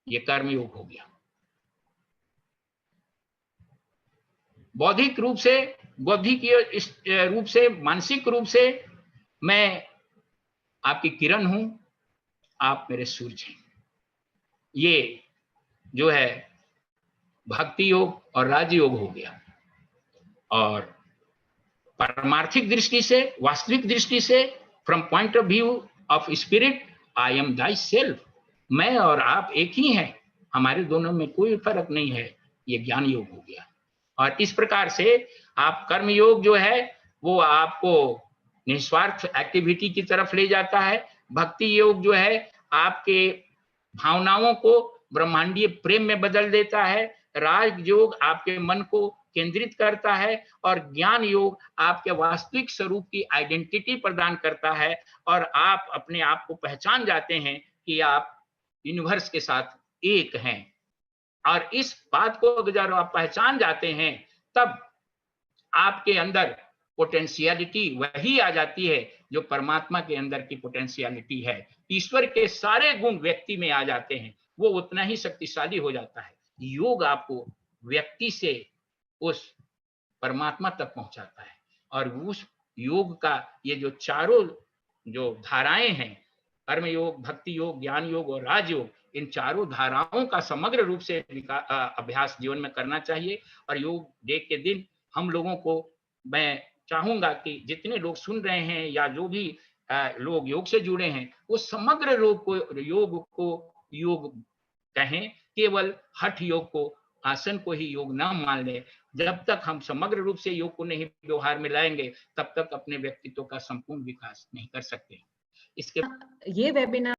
ये कर्म योग हो गया। बौद्धिक रूप से, बौद्धिक रूप से, मानसिक रूप से मैं आपकी किरण हूं, आप मेरे सूरज हैं। ये जो है भक्ति योग और राजयोग हो गया। और पारमार्थिक दृष्टि से, वास्तविक दृष्टि से, from point of view of spirit, I am thy self, मैं और आप एक ही हैं, हमारे दोनों में कोई फर्क नहीं है। ये ज्ञान योग हो गया। और इस प्रकार से आप कर्म योग जो है वो आपको निस्वार्थ एक्टिविटी की तरफ ले जाता है। भक्ति योग जो है आपके भावनाओं को ब्रह्मांडीय प्रेम में बदल देता है। राज योग आपके मन को केंद्रित करता है। और ज्ञान योग आपके वास्तविक स्वरूप की आइडेंटिटी प्रदान करता है और आप अपने आप को पहचान जाते हैं कि आप यूनिवर्स के साथ एक हैं। और इस बात को अगर आप पहचान जाते हैं तब आपके अंदर पोटेंशियलिटी वही आ जाती है जो परमात्मा के अंदर की पोटेंशियलिटी है। ईश्वर के सारे गुण व्यक्ति में आ जाते हैं, वो उतना ही शक्तिशाली हो जाता है। योग आपको व्यक्ति से उस परमात्मा तक पहुंचाता है। और उस योग का ये जो चारों जो धाराएं हैं, कर्म योग, भक्ति योग, ज्ञान योग और राजयोग, इन चारों धाराओं का समग्र रूप से अभ्यास जीवन में करना चाहिए। और योग डे के दिन हम लोगों को, मैं चाहूंगा कि जितने लोग सुन रहे हैं या जो भी लोग योग से जुड़े हैं, वो समग्र योग को योग कहें, केवल हठ योग को, आसन को ही योग ना मान ले। जब तक हम समग्र रूप से योग को नहीं व्यवहार में लाएंगे तब तक अपने व्यक्तित्व का संपूर्ण विकास नहीं कर सकते। इसके ये वेबिनार